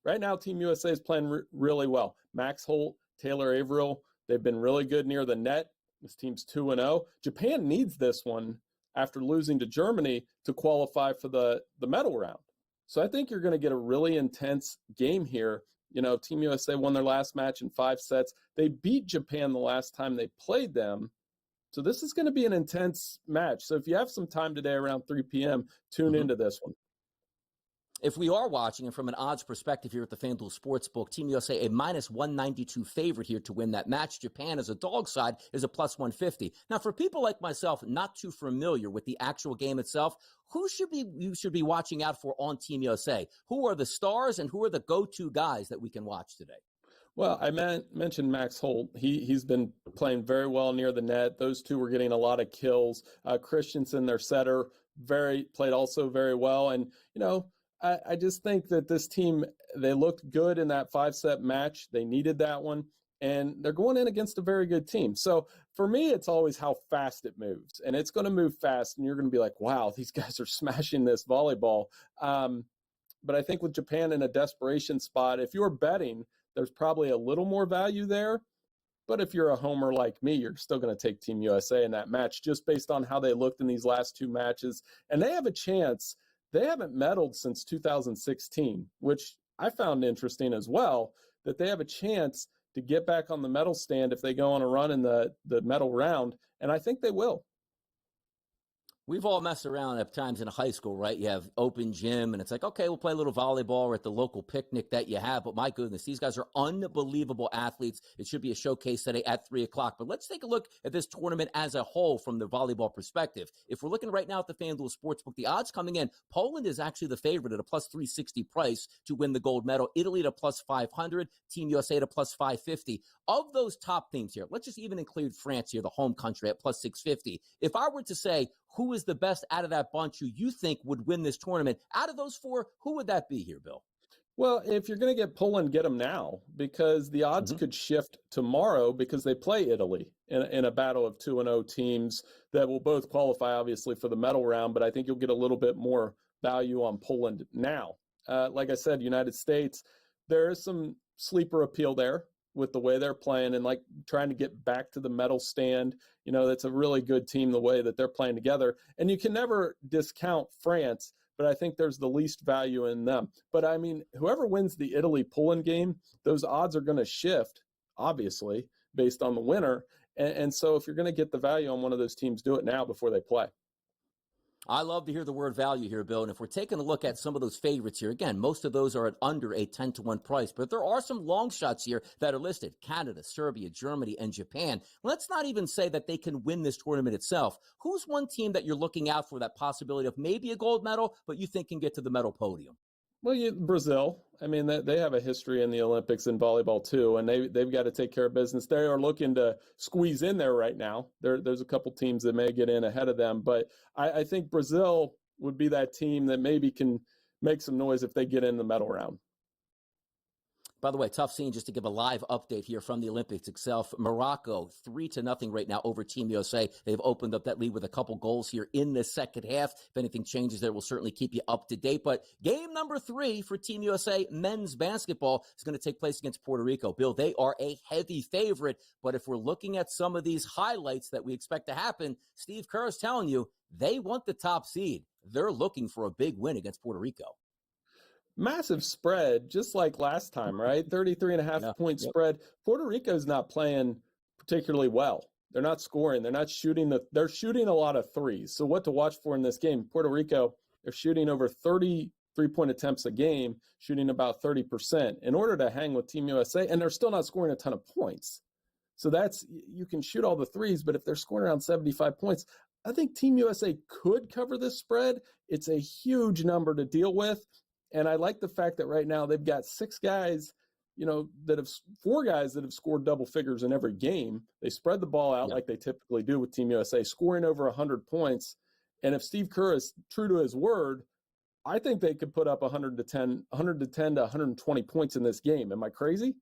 right now, Team USA is playing really well. Max Holt, Taylor Averill, they've been really good near the net. This team's 2-0. Japan needs this one after losing to Germany to qualify for the medal round. So I think you're going to get a really intense game here. You know, Team USA won their last match in 5 sets. They beat Japan the last time they played them. So this is going to be an intense match. So if you have some time today around 3 p.m., tune into this one. If we are watching, and from an odds perspective here at the FanDuel Sportsbook, Team USA a minus 192 favorite here to win that match. Japan as a dog side is a plus 150. Now, for people like myself not too familiar with the actual game itself, who you should be watching out for on Team USA? Who are the stars and who are the go-to guys that we can watch today? Well, I mentioned Max Holt. He's been playing very well near the net. Those two were getting a lot of kills. Christensen, their setter, played also very well. And, you know, I just think that this team, they looked good in that 5-set match. They needed that one, and they're going in against a very good team. So for me, it's always how fast it moves, and it's going to move fast, and you're going to be like, wow, these guys are smashing this volleyball. But I think with Japan in a desperation spot, if you're betting, there's probably a little more value there. But if you're a homer like me, you're still going to take Team USA in that match just based on how they looked in these last 2 matches. And they have a chance. They haven't medaled since 2016, which I found interesting as well, that they have a chance to get back on the medal stand if they go on a run in the medal round, and I think they will. We've all messed around at times in high school, right? You have open gym, and it's like, okay, we'll play a little volleyball or at the local picnic that you have. But my goodness, these guys are unbelievable athletes. It should be a showcase today at 3 o'clock. But let's take a look at this tournament as a whole from the volleyball perspective. If we're looking right now at the FanDuel Sportsbook, the odds coming in, Poland is actually the favorite at a plus 360 price to win the gold medal. Italy at a plus 500, Team USA at a plus 550. Of those top teams here, let's just even include France here, the home country, at plus 650. If I were to say who is the best out of that bunch who you think would win this tournament, out of those 4, who would that be here, Bill? Well, if you're going to get Poland, get them now, because the odds could shift tomorrow because they play Italy in a battle of 2-0 teams that will both qualify, obviously, for the medal round. But I think you'll get a little bit more value on Poland now. Like I said, United States, there is some sleeper appeal there with the way they're playing and like trying to get back to the medal stand. You know, that's a really good team, the way that they're playing together. And you can never discount France, but I think there's the least value in them. But I mean, whoever wins the Italy-Poland game, those odds are going to shift, obviously, based on the winner. And so if you're going to get the value on one of those teams, do it now before they play. I love to hear the word value here, Bill. And if we're taking a look at some of those favorites here, again, most of those are at under a 10-1 price. But there are some long shots here that are listed. Canada, Serbia, Germany, and Japan. Let's not even say that they can win this tournament itself. Who's one team that you're looking out for that possibility of maybe a gold medal, but you think can get to the medal podium? Well, Brazil. I mean, they have a history in the Olympics in volleyball too, and they've got to take care of business. They are looking to squeeze in there right now. There's a couple teams that may get in ahead of them, but I think Brazil would be that team that maybe can make some noise if they get in the medal round. By the way, tough scene, just to give a live update here from the Olympics itself. Morocco, 3-0 right now over Team USA. They've opened up that lead with a couple goals here in the second half. If anything changes there, we'll certainly keep you up to date. But game number 3 for Team USA men's basketball is going to take place against Puerto Rico. Bill, they are a heavy favorite. But if we're looking at some of these highlights that we expect to happen, Steve Kerr is telling you they want the top seed. They're looking for a big win against Puerto Rico. Massive spread, just like last time, right? 33.5 point spread. Puerto Rico's not playing particularly well. They're not scoring. They're not shooting. They're shooting a lot of threes. So what to watch for in this game? Puerto Rico, they're shooting over 30 3-point attempts a game, shooting about 30% in order to hang with Team USA. And they're still not scoring a ton of points. So you can shoot all the threes, but if they're scoring around 75 points, I think Team USA could cover this spread. It's a huge number to deal with. And I like the fact that right now they've got 4 guys that have scored double figures in every game. They spread the ball out like they typically do with Team USA, scoring over 100 points. And if Steve Kerr is true to his word, I think they could put up 110 to 120 points in this game. Am I crazy?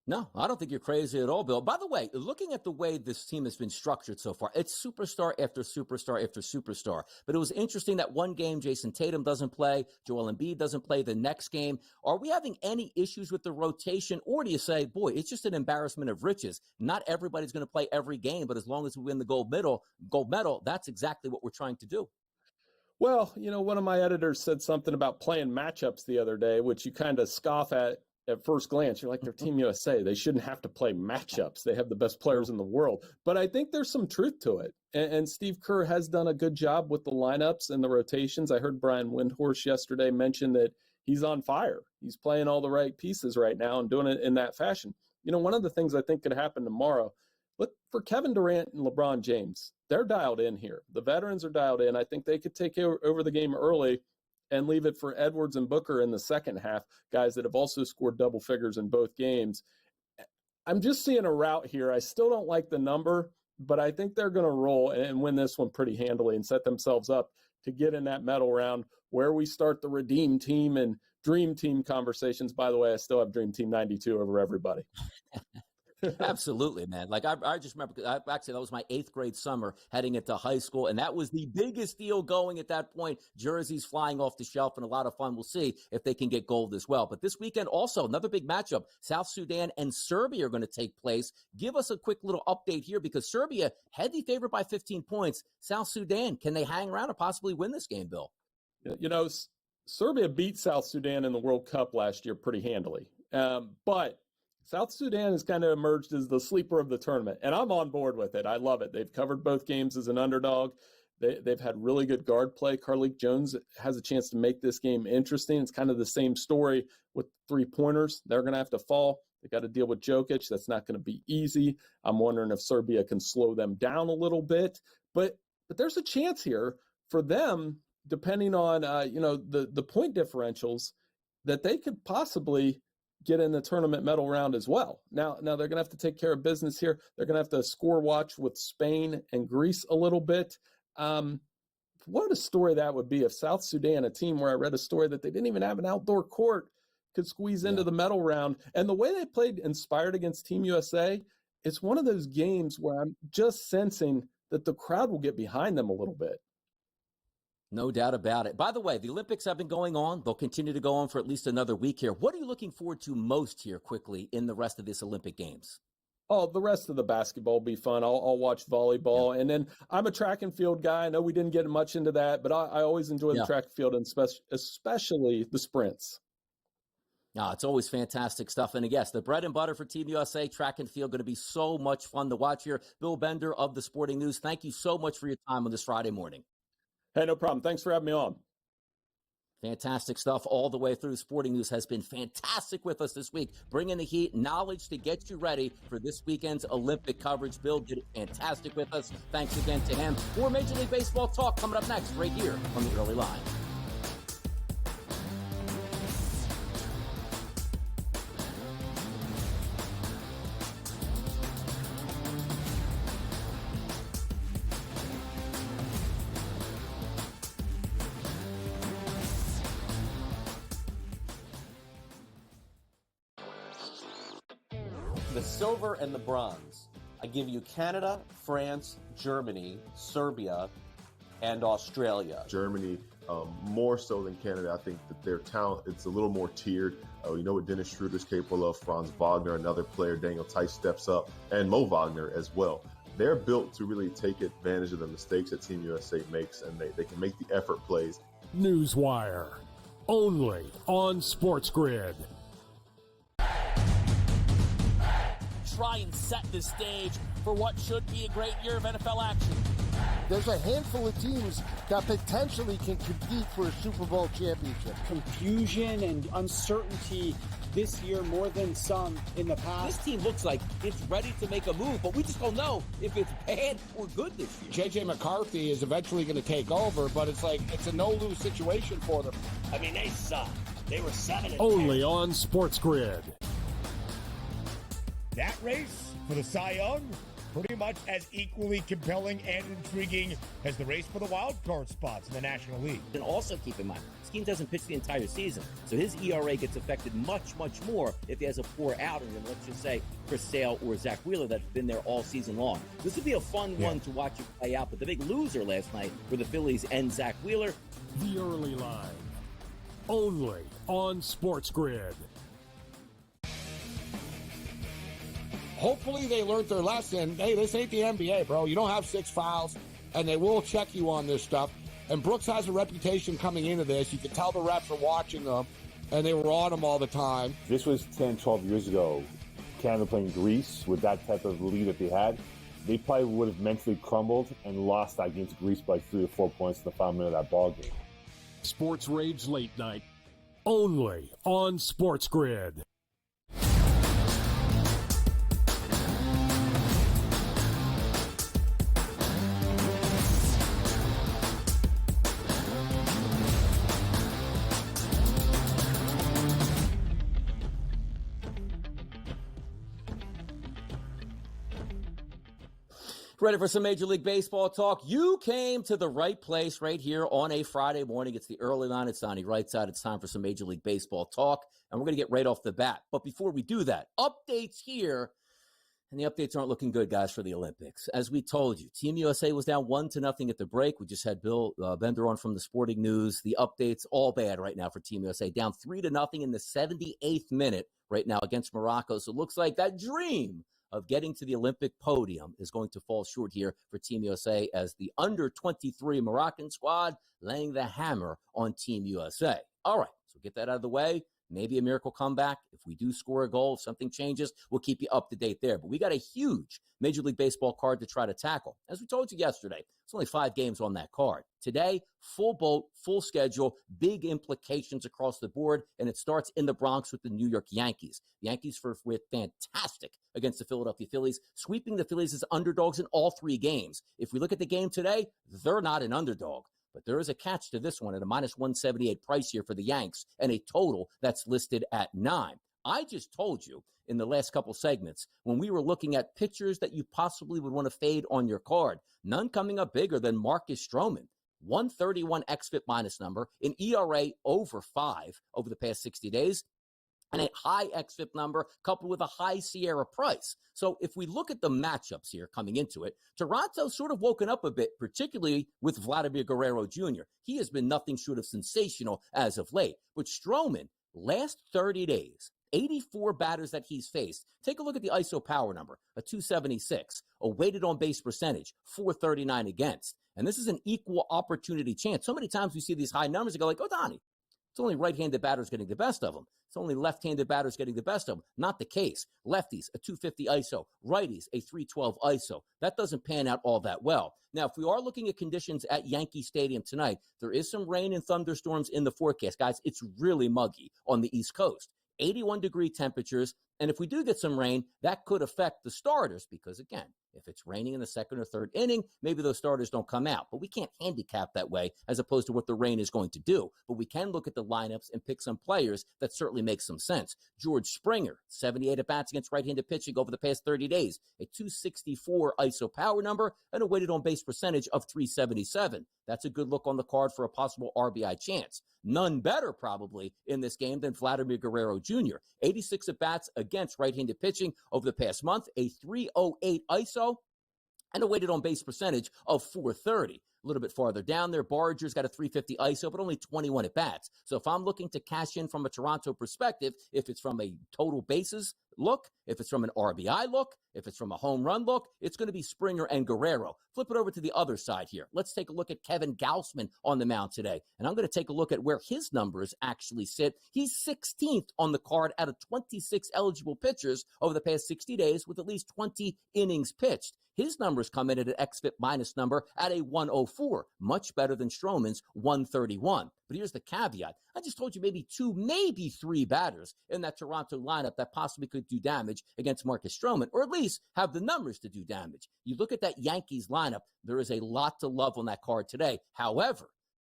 No, I don't think you're crazy at all, Bill. By the way, looking at the way this team has been structured so far, it's superstar after superstar after superstar. But it was interesting that one game, Jason Tatum doesn't play, Joel Embiid doesn't play the next game. Are we having any issues with the rotation? Or do you say, boy, it's just an embarrassment of riches? Not everybody's going to play every game, but as long as we win the gold medal, that's exactly what we're trying to do. Well, one of my editors said something about playing matchups the other day, which you kind of scoff at first glance. You're like, they're Team USA. They shouldn't have to play matchups. They have the best players in the world. But I think there's some truth to it. And Steve Kerr has done a good job with the lineups and the rotations. I heard Brian Windhorst yesterday mention that he's on fire. He's playing all the right pieces right now and doing it in that fashion. One of the things I think could happen tomorrow, look for Kevin Durant and LeBron James. They're dialed in here. The veterans are dialed in. I think they could take over the game early and leave it for Edwards and Booker in the second half, guys that have also scored double figures in both games. I'm just seeing a route here. I still don't like the number, but I think they're going to roll and win this one pretty handily and set themselves up to get in that medal round where we start the Redeem Team and Dream Team conversations. By the way, I still have Dream Team 92 over everybody. Absolutely, man. Like I just remember, actually, that was my 8th grade summer heading into high school. And that was the biggest deal going at that point. Jerseys flying off the shelf and a lot of fun. We'll see if they can get gold as well. But this weekend also, another big matchup. South Sudan and Serbia are going to take place. Give us a quick little update here because Serbia, heavy favorite by 15 points. South Sudan, can they hang around and possibly win this game, Bill? Serbia beat South Sudan in the World Cup last year pretty handily. But South Sudan has kind of emerged as the sleeper of the tournament, and I'm on board with it. I love it. They've covered both games as an underdog. They've had really good guard play. Carlik Jones has a chance to make this game interesting. It's kind of the same story with 3-pointers. They're going to have to fall. They got to deal with Jokic. That's not going to be easy. I'm wondering if Serbia can slow them down a little bit. But there's a chance here for them, depending on the point differentials, that they could possibly get in the tournament medal round as well. Now they're going to have to take care of business here. They're going to have to score watch with Spain and Greece a little bit. What a story that would be if South Sudan, a team where I read a story that they didn't even have an outdoor court, could squeeze into the medal round. And the way they played inspired against Team USA, it's one of those games where I'm just sensing that the crowd will get behind them a little bit. No doubt about it. By the way, the Olympics have been going on. They'll continue to go on for at least another week here. What are you looking forward to most here quickly in the rest of this Olympic Games? Oh, the rest of the basketball will be fun. I'll watch volleyball. Yeah. And then I'm a track and field guy. I know we didn't get much into that, but I always enjoy the track and field, and especially the sprints. No, it's always fantastic stuff. And yes, the bread and butter for Team USA, track and field, going to be so much fun to watch here. Bill Bender of the Sporting News, thank you so much for your time on this Friday morning. Hey, no problem. Thanks for having me on. Fantastic stuff all the way through. Sporting News has been fantastic with us this week, bringing the heat, knowledge to get you ready for this weekend's Olympic coverage. Bill did fantastic with us. Thanks again to him. More Major League Baseball talk coming up next right here on the Early Line. The silver and the bronze. I give you Canada, France, Germany, Serbia, and Australia. Germany, more so than Canada, I think that their talent, it's a little more tiered. You know what Dennis Schroeder's capable of, Franz Wagner, another player, Daniel Tice steps up, and Mo Wagner as well. They're built to really take advantage of the mistakes that Team USA makes, and they can make the effort plays. Newswire, only on SportsGrid. Try and set the stage for what should be a great year of NFL action. There's a handful of teams that potentially can compete for a Super Bowl championship. Confusion and uncertainty this year more than some in the past. This team looks like it's ready to make a move, but we just don't know if it's bad or good this year. J.J. McCarthy is eventually going to take over, but it's a no-lose situation for them. I mean, they suck. They were 7-10. Only on SportsGrid. That race for the Cy Young, pretty much as equally compelling and intriguing as the race for the wild card spots in the National League. And also keep in mind, this team doesn't pitch the entire season, so his ERA gets affected much, much more if he has a poor outing than, let's just say, Chris Sale or Zach Wheeler that's been there all season long. This would be a fun one to watch it play out, but the big loser last night were the Phillies and Zach Wheeler. The Early Line, only on SportsGrid. Hopefully they learned their lesson. Hey, this ain't the NBA, bro. You don't have 6 fouls, and they will check you on this stuff. And Brooks has a reputation coming into this. You can tell the refs are watching them, and they were on him all the time. This was 10, 12 years ago. Canada playing Greece with that type of lead that they had. They probably would have mentally crumbled and lost that against Greece by 3 or 4 points in the final minute of that ball game. Sports Rage Late Night, only on SportsGrid. Ready for some Major League Baseball talk? You came to the right place right here on a Friday morning. It's the Early Line. It's Donnie Rightside. It's time for some Major League Baseball talk, and we're going to get right off the bat. But before we do that, updates here, and the updates aren't looking good, guys, for the Olympics. As we told you, Team USA was down 1-0 at the break. We just had Bill Bender on from the Sporting News. The updates, all bad right now for Team USA. Down 3-0 in the 78th minute right now against Morocco. So it looks like that dream of getting to the Olympic podium is going to fall short here for Team USA as the under-23 Moroccan squad laying the hammer on Team USA. All right, so get that out of the way. Maybe a miracle comeback. If we do score a goal, if something changes, we'll keep you up to date there. But we got a huge Major League Baseball card to try to tackle. As we told you yesterday, it's only 5 games on that card. Today, full boat, full schedule, big implications across the board, and it starts in the Bronx with the New York Yankees. The Yankees were fantastic against the Philadelphia Phillies, sweeping the Phillies as underdogs in all 3 games. If we look at the game today, they're not an underdog. But there is a catch to this one at a -178 price here for the Yanks and a total that's listed at 9. I just told you in the last couple segments when we were looking at pitchers that you possibly would want to fade on your card, none coming up bigger than Marcus Stroman. 131 xFIP minus number, an ERA over 5 over the past 60 days, and a high xFIP number coupled with a high Sierra price. So if we look at the matchups here coming into it, Toronto's sort of woken up a bit, particularly with Vladimir Guerrero Jr. He has been nothing short of sensational as of late. But Stroman, last 30 days, 84 batters that he's faced. Take a look at the ISO power number, a 276, a weighted on base percentage, 439 against. And this is an equal opportunity chance. So many times we see these high numbers and go like, oh, Donnie, It's only right-handed batters getting the best of them. It's only left-handed batters getting the best of them. Not the case. Lefties, a 250 ISO. Righties, a 312 ISO. That doesn't pan out all that well. Now, if we are looking at conditions at Yankee Stadium tonight, there is some rain and thunderstorms in the forecast. Guys, it's really muggy on the East Coast. 81-degree temperatures. And if we do get some rain, that could affect the starters because, again, if it's raining in the second or third inning, maybe those starters don't come out. But we can't handicap that way as opposed to what the rain is going to do. But we can look at the lineups and pick some players that certainly make some sense. George Springer, 78 at-bats against right-handed pitching over the past 30 days, a 264 ISO power number, and a weighted on-base percentage of 377. That's a good look on the card for a possible RBI chance. None better, probably, in this game than Vladimir Guerrero Jr. 86 at-bats against right-handed pitching over the past month, a 308 ISO, and a weighted on-base percentage of 430. A little bit farther down there, Barger's got a 350 ISO, but only 21 at-bats. So if I'm looking to cash in from a Toronto perspective, if it's from a total bases look, if it's from an RBI look, if it's from a home run look, it's going to be Springer and Guerrero. Flip it over to the other side here. Let's take a look at Kevin Gausman on the mound today. And I'm going to take a look at where his numbers actually sit. He's 16th on the card out of 26 eligible pitchers over the past 60 days with at least 20 innings pitched. His numbers come in at an xFIP minus number at a 104, much better than Stroman's 131. But here's the caveat. I just told you maybe 2, maybe 3 batters in that Toronto lineup that possibly could do damage against Marcus Stroman, or at least have the numbers to do damage. You look at that Yankees lineup, there is a lot to love on that card today. However,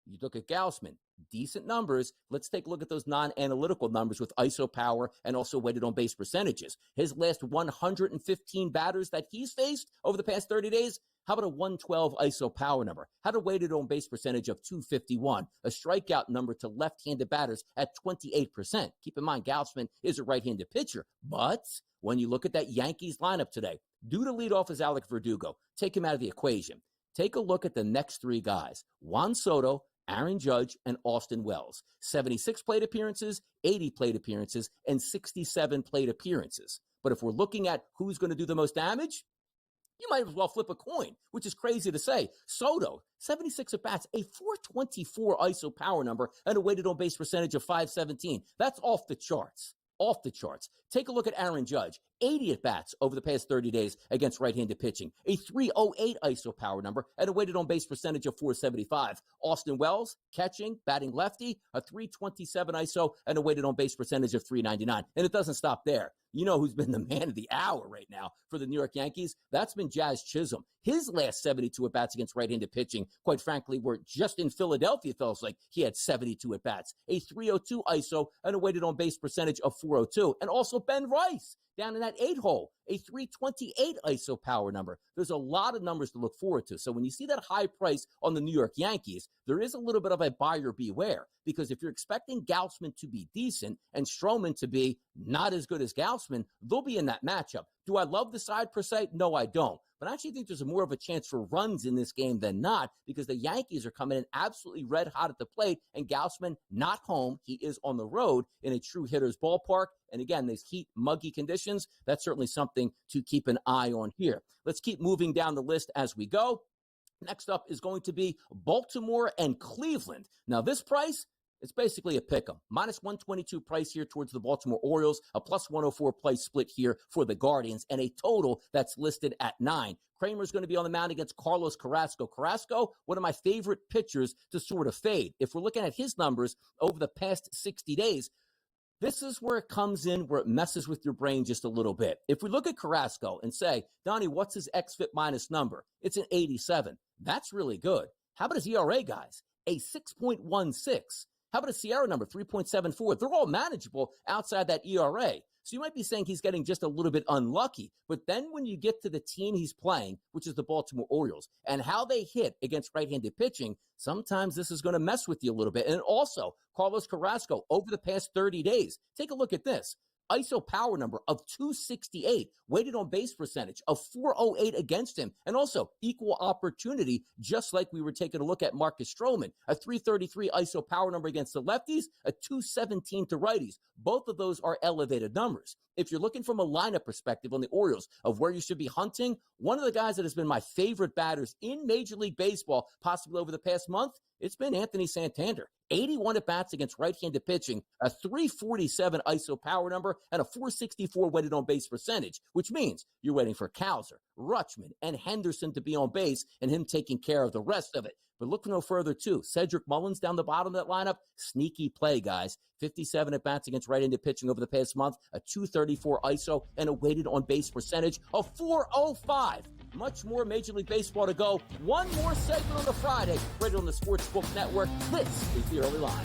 you look at Gausman, decent numbers. Let's take a look at those non-analytical numbers with ISO power and also weighted on base percentages. His last 115 batters that he's faced over the past 30 days, how about a 112 ISO power number? How about a weighted on base percentage of 251? A strikeout number to left-handed batters at 28%. Keep in mind, Gausman is a right-handed pitcher. But when you look at that Yankees lineup today, due to lead off is Alec Verdugo. Take him out of the equation. Take a look at the next 3 guys. Juan Soto, Aaron Judge, and Austin Wells. 76 plate appearances, 80 plate appearances, and 67 plate appearances. But if we're looking at who's going to do the most damage, you might as well flip a coin, which is crazy to say. Soto, 76 at-bats, a 424 ISO power number, and a weighted on-base percentage of 517. That's off the charts. Off the charts. Take a look at Aaron Judge. 80 at-bats over the past 30 days against right-handed pitching. A 308 ISO power number and a weighted on-base percentage of 475. Austin Wells, catching, batting lefty, a 327 ISO and a weighted on-base percentage of 399. And it doesn't stop there. You know who's been the man of the hour right now for the New York Yankees? That's been Jazz Chisholm. His last 72 at-bats against right-handed pitching, quite frankly, were just in Philadelphia, felt like he had 72 at-bats. A 302 ISO and a weighted on-base percentage of 402. And also Ben Rice down in that 8-hole, a 328 ISO power number. There's a lot of numbers to look forward to. So when you see that high price on the New York Yankees, there is a little bit of a buyer beware, because if you're expecting Gausman to be decent and Stroman to be not as good as Gausman, they'll be in that matchup. Do I love the side per se? No, I don't. But I actually think there's more of a chance for runs in this game than not, because the Yankees are coming in absolutely red hot at the plate, and Gausman not home. He is on the road in a true hitter's ballpark. And again, these heat, muggy conditions, that's certainly something to keep an eye on here. Let's keep moving down the list as we go. Next up is going to be Baltimore and Cleveland. Now, this price, it's basically a pick 'em. Minus 122 price here towards the Baltimore Orioles, a plus 104 price split here for the Guardians, and a total that's listed at 9. Kramer's going to be on the mound against Carlos Carrasco. Carrasco, one of my favorite pitchers to sort of fade. If we're looking at his numbers over the past 60 days, this is where it comes in, where it messes with your brain just a little bit. If we look at Carrasco and say, Donnie, what's his xFIP minus number? It's an 87. That's really good. How about his ERA, guys? A 6.16. How about a Sierra number, 3.74? They're all manageable outside that ERA. So you might be saying he's getting just a little bit unlucky. But then when you get to the team he's playing, which is the Baltimore Orioles, and how they hit against right-handed pitching, sometimes this is going to mess with you a little bit. And also, Carlos Carrasco, over the past 30 days, take a look at this. ISO power number of 268, weighted on base percentage of 408 against him, and also equal opportunity, just like we were taking a look at Marcus Stroman, a 333 ISO power number against the lefties, a 217 to righties. Both of those are elevated numbers. If you're looking from a lineup perspective on the Orioles of where you should be hunting, one of the guys that has been my favorite batters in Major League Baseball, possibly over the past month, it's been Anthony Santander. 81 at-bats against right-handed pitching, a 347 ISO power number, and a 464 weighted on-base percentage, which means you're waiting for Cowser, Rutschman, and Henderson to be on base and him taking care of the rest of it. But look no further, too. Cedric Mullins down the bottom of that lineup, sneaky play, guys. 57 at-bats against right-handed pitching over the past month, a 234 ISO, and a weighted on-base percentage of 405. Much more Major League Baseball to go. One more segment on the Friday, right on the Sportsbook Network. This is the Early Line.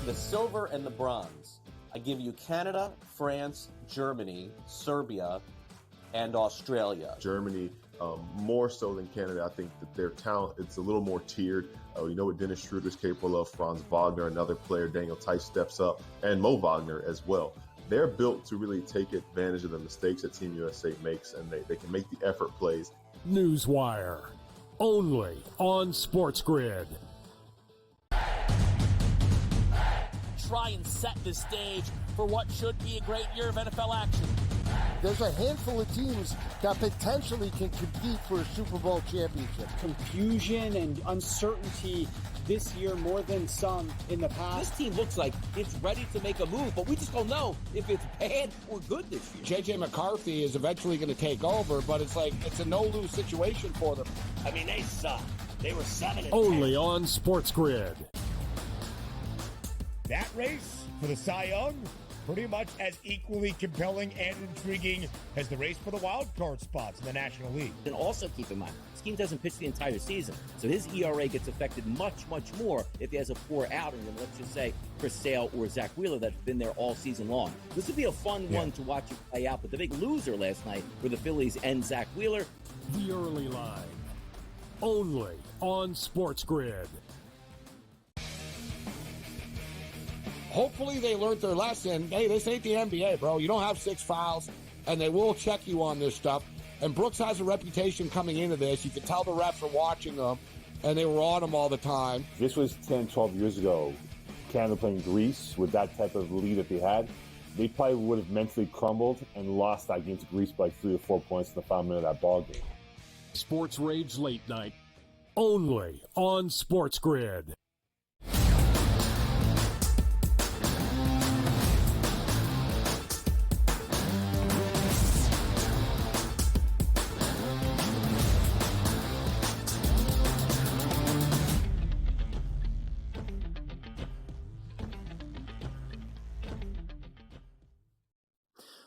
The silver and the bronze. I give you Canada, France, Germany, Serbia, and Australia. Germany, more so than Canada. I think that their talent, it's a little more tiered. You know what Dennis Schroeder's capable of. Franz Wagner, another player. Daniel Tice steps up. And Mo Wagner as well. They're built to really take advantage of the mistakes that Team USA makes, and they can make the effort plays. Newswire, only on SportsGrid. Try and set the stage for what should be a great year of NFL action. There's a handful of teams that potentially can compete for a Super Bowl championship. Confusion and uncertainty this year more than some in the past. This team looks like it's ready to make a move, but we just don't know if it's bad or good this year. J.J. McCarthy is eventually going to take over, but it's a no-lose situation for them. I mean, they suck. They were 7-10. Only on SportsGrid. That race for the Cy Young, pretty much as equally compelling and intriguing as the race for the wild card spots in the National League. And also keep in mind, this team doesn't pitch the entire season, so his ERA gets affected much, much more if he has a poor outing than, let's just say, Chris Sale or Zach Wheeler that's been there all season long. This would be a fun one to watch it play out, but the big loser last night were the Phillies and Zach Wheeler. The Early Line, only on SportsGrid. Hopefully they learned their lesson. Hey, this ain't the NBA, bro. You don't have 6 fouls, and they will check you on this stuff. And Brooks has a reputation coming into this. You can tell the refs are watching them, and they were on him all the time. This was 10, 12 years ago. Canada playing Greece with that type of lead that they had. They probably would have mentally crumbled and lost that game to Greece by 3 or 4 points in the final minute of that ball game. Sports Rage Late Night, only on SportsGrid.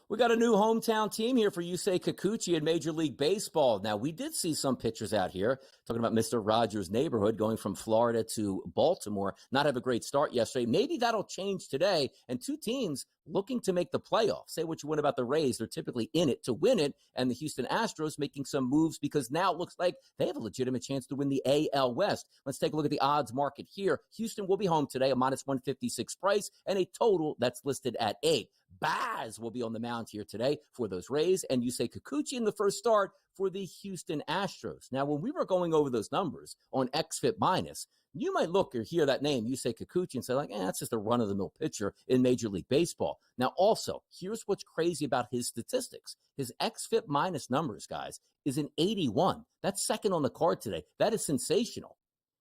We got a new hometown team here for Yusei Kikuchi in Major League Baseball. Now, we did see some pitchers out here talking about Mr. Rogers' neighborhood going from Florida to Baltimore, not have a great start yesterday. Maybe that'll change today. And two teams looking to make the playoffs. Say what you want about the Rays. They're typically in it to win it. And the Houston Astros making some moves because now it looks like they have a legitimate chance to win the AL West. Let's take a look at the odds market here. Houston will be home today, a minus 156 price, and a total that's listed at 8. Baz will be on the mound here today for those Rays, and Yusei Kikuchi in the first start for the Houston Astros. Now, when we were going over those numbers on XFIP minus, you might look or hear that name, Yusei Kikuchi, and say, like, that's just a run-of-the-mill pitcher in Major League Baseball. Now, also, here's what's crazy about his statistics. His XFIP minus numbers, guys, is an 81. That's second on the card today. That is sensational.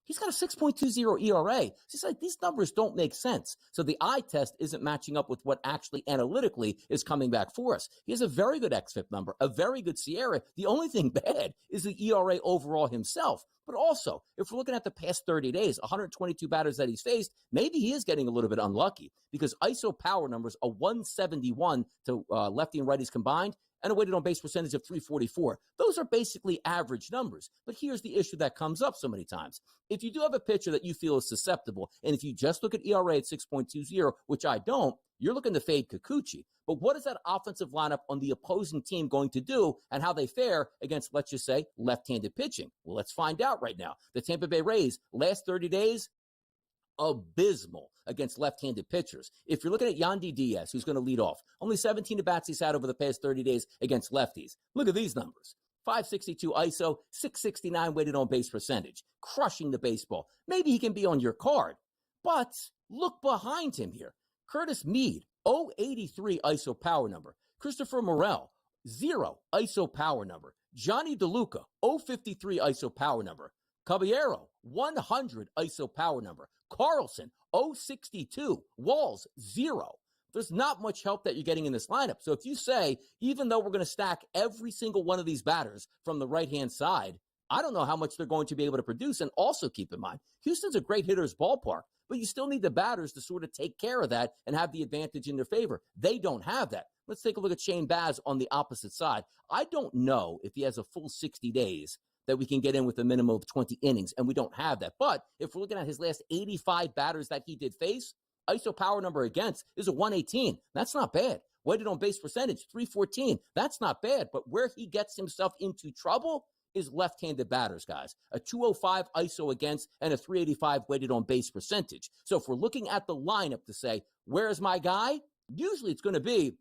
He's got a 6.20 ERA. It's just like these numbers don't make sense. So the eye test isn't matching up with what actually analytically is coming back for us. He has a very good XFIP number, a very good Sierra. The only thing bad is the ERA overall himself. But also, if we're looking at the past 30 days, 122 batters that he's faced, maybe he is getting a little bit unlucky because ISO power numbers are 171 to lefty and righties combined, and a weighted on base percentage of 344. Those are basically average numbers. But here's the issue that comes up so many times. If you do have a pitcher that you feel is susceptible, and if you just look at ERA at 6.20, which I don't, you're looking to fade Kikuchi. But what is that offensive lineup on the opposing team going to do and how they fare against, let's just say, left-handed pitching? Well, let's find out right now. The Tampa Bay Rays, last 30 days, abysmal against left-handed pitchers. If you're looking at Yandy Diaz, who's going to lead off, only 17 at-bats he's had over the past 30 days against lefties. Look at these numbers. 562 ISO, 669 weighted on base percentage, crushing the baseball. Maybe he can be on your card, but look behind him here. Curtis Mead, 083 ISO power number. Christopher Morel, 0 ISO power number. Johnny DeLuca, 053 ISO power number. Caballero, 100 ISO power number. Carlson, 062. Walls, 0. There's not much help that you're getting in this lineup. So if you say, even though we're going to stack every single one of these batters from the right-hand side, I don't know how much they're going to be able to produce. And also keep in mind, Houston's a great hitter's ballpark, but you still need the batters to sort of take care of that and have the advantage in their favor. They don't have that. Let's take a look at Shane Baz on the opposite side. I don't know if he has a full 60 days that we can get in with a minimum of 20 innings, and we don't have that. But if we're looking at his last 85 batters that he did face, ISO power number against is a 118. That's not bad. Weighted on base percentage, 314. That's not bad. But where he gets himself into trouble is left-handed batters, guys. A 205 ISO against and a 385 weighted on base percentage. So if we're looking at the lineup to say, where's my guy? Usually it's going to be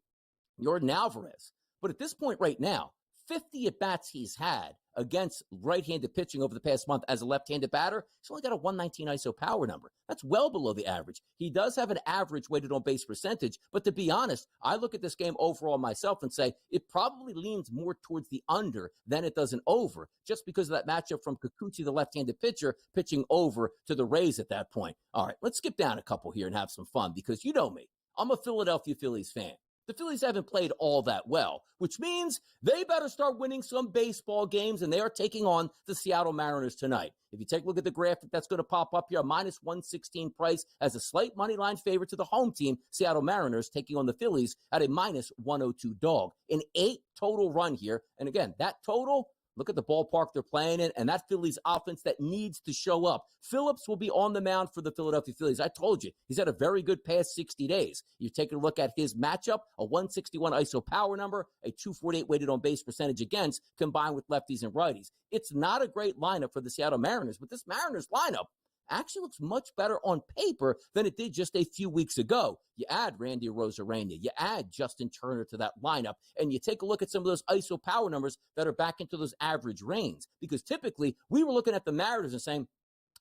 Jordan Alvarez. But at this point right now, 50 at-bats he's had against right-handed pitching over the past month as a left-handed batter, he's only got a 119 ISO power number. That's well below the average. He does have an average weighted on base percentage, but to be honest, I look at this game overall myself and say it probably leans more towards the under than it does an over, just because of that matchup from Kikuchi, the left-handed pitcher, pitching over to the Rays at that point. All right, let's skip down a couple here and have some fun, because you know me. I'm a Philadelphia Phillies fan. The Phillies haven't played all that well, which means they better start winning some baseball games, and they are taking on the Seattle Mariners tonight. If you take a look at the graphic that's going to pop up here, a minus 116 price as a slight money line favorite to the home team, Seattle Mariners, taking on the Phillies at a minus 102 dog. An 8 total run here. And again, that total, look at the ballpark they're playing in, and that Phillies offense that needs to show up. Phillips will be on the mound for the Philadelphia Phillies. I told you, he's had a very good past 60 days. You take a look at his matchup, a 161 ISO power number, a 248 weighted on base percentage against, combined with lefties and righties. It's not a great lineup for the Seattle Mariners, but this Mariners lineup actually looks much better on paper than it did just a few weeks ago. You add Randy Arozarena, you add Justin Turner to that lineup, and you take a look at some of those ISO power numbers that are back into those average range. Because typically, we were looking at the Mariners and saying,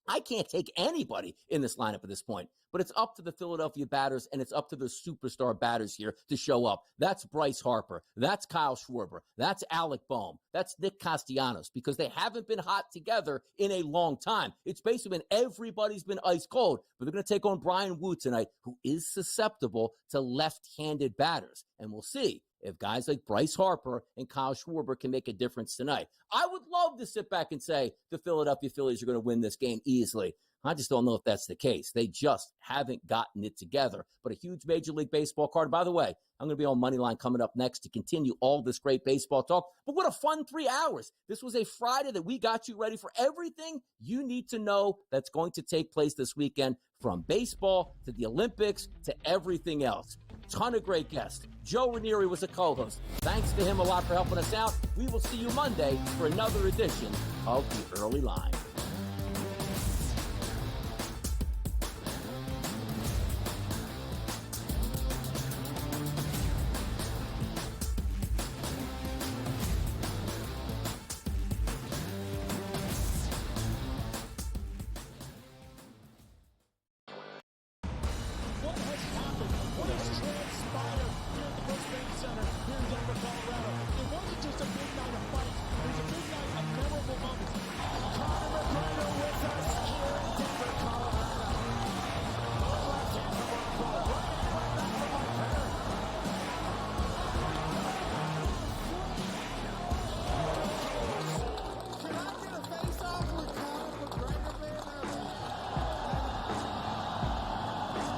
I can't take anybody in this lineup at this point. But it's up to the Philadelphia batters, and it's up to the superstar batters here to show up. That's Bryce Harper. That's Kyle Schwarber. That's Alec Boehm. That's Nick Castellanos, because they haven't been hot together in a long time. It's basically been everybody's been ice cold. But they're going to take on Brian Wu tonight, who is susceptible to left-handed batters. And we'll see if guys like Bryce Harper and Kyle Schwarber can make a difference tonight. I would love to sit back and say the Philadelphia Phillies are going to win this game easily. I just don't know if that's the case. They just haven't gotten it together. But a huge Major League Baseball card. By the way, I'm going to be on Moneyline coming up next to continue all this great baseball talk. But what a fun 3 hours. This was a Friday that we got you ready for everything you need to know that's going to take place this weekend, from baseball to the Olympics to everything else. Ton of great guests. Joe Ranieri was a co-host. Thanks to him a lot for helping us out. We will see you Monday for another edition of The Early Line.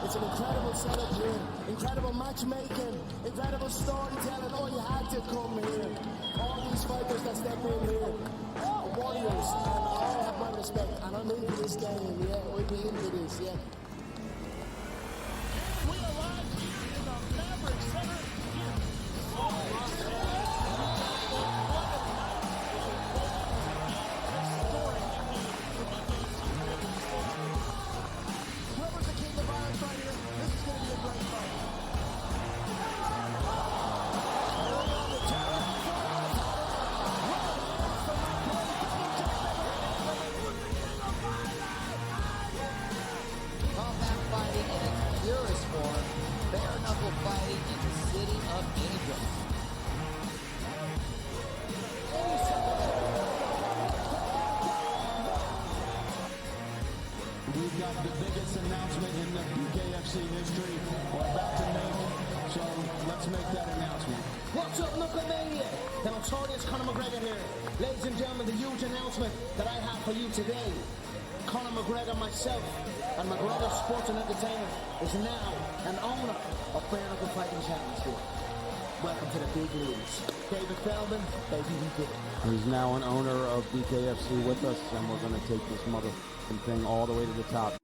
It's an incredible setup here, incredible matchmaking, incredible storytelling. Oh, you had to come here. All these fighters that step in here, warriors, and all have my respect. And I'm into this game, yeah. We'll be into this, yeah. We arrive here in the Maverick Center. We've got the biggest announcement in the BKFC history we're about to make, so let's make that announcement. What's up, Knucklemania? The notorious Conor McGregor here. Ladies and gentlemen, the huge announcement that I have for you today. Conor McGregor, myself, and McGregor Sports and Entertainment is now an owner of Bare Knuckle Fighting Championship. Welcome to the big leagues. David Feldman, baby, we did it. He's now an owner of BKFC with us, and we're going to take this motherfucking thing all the way to the top.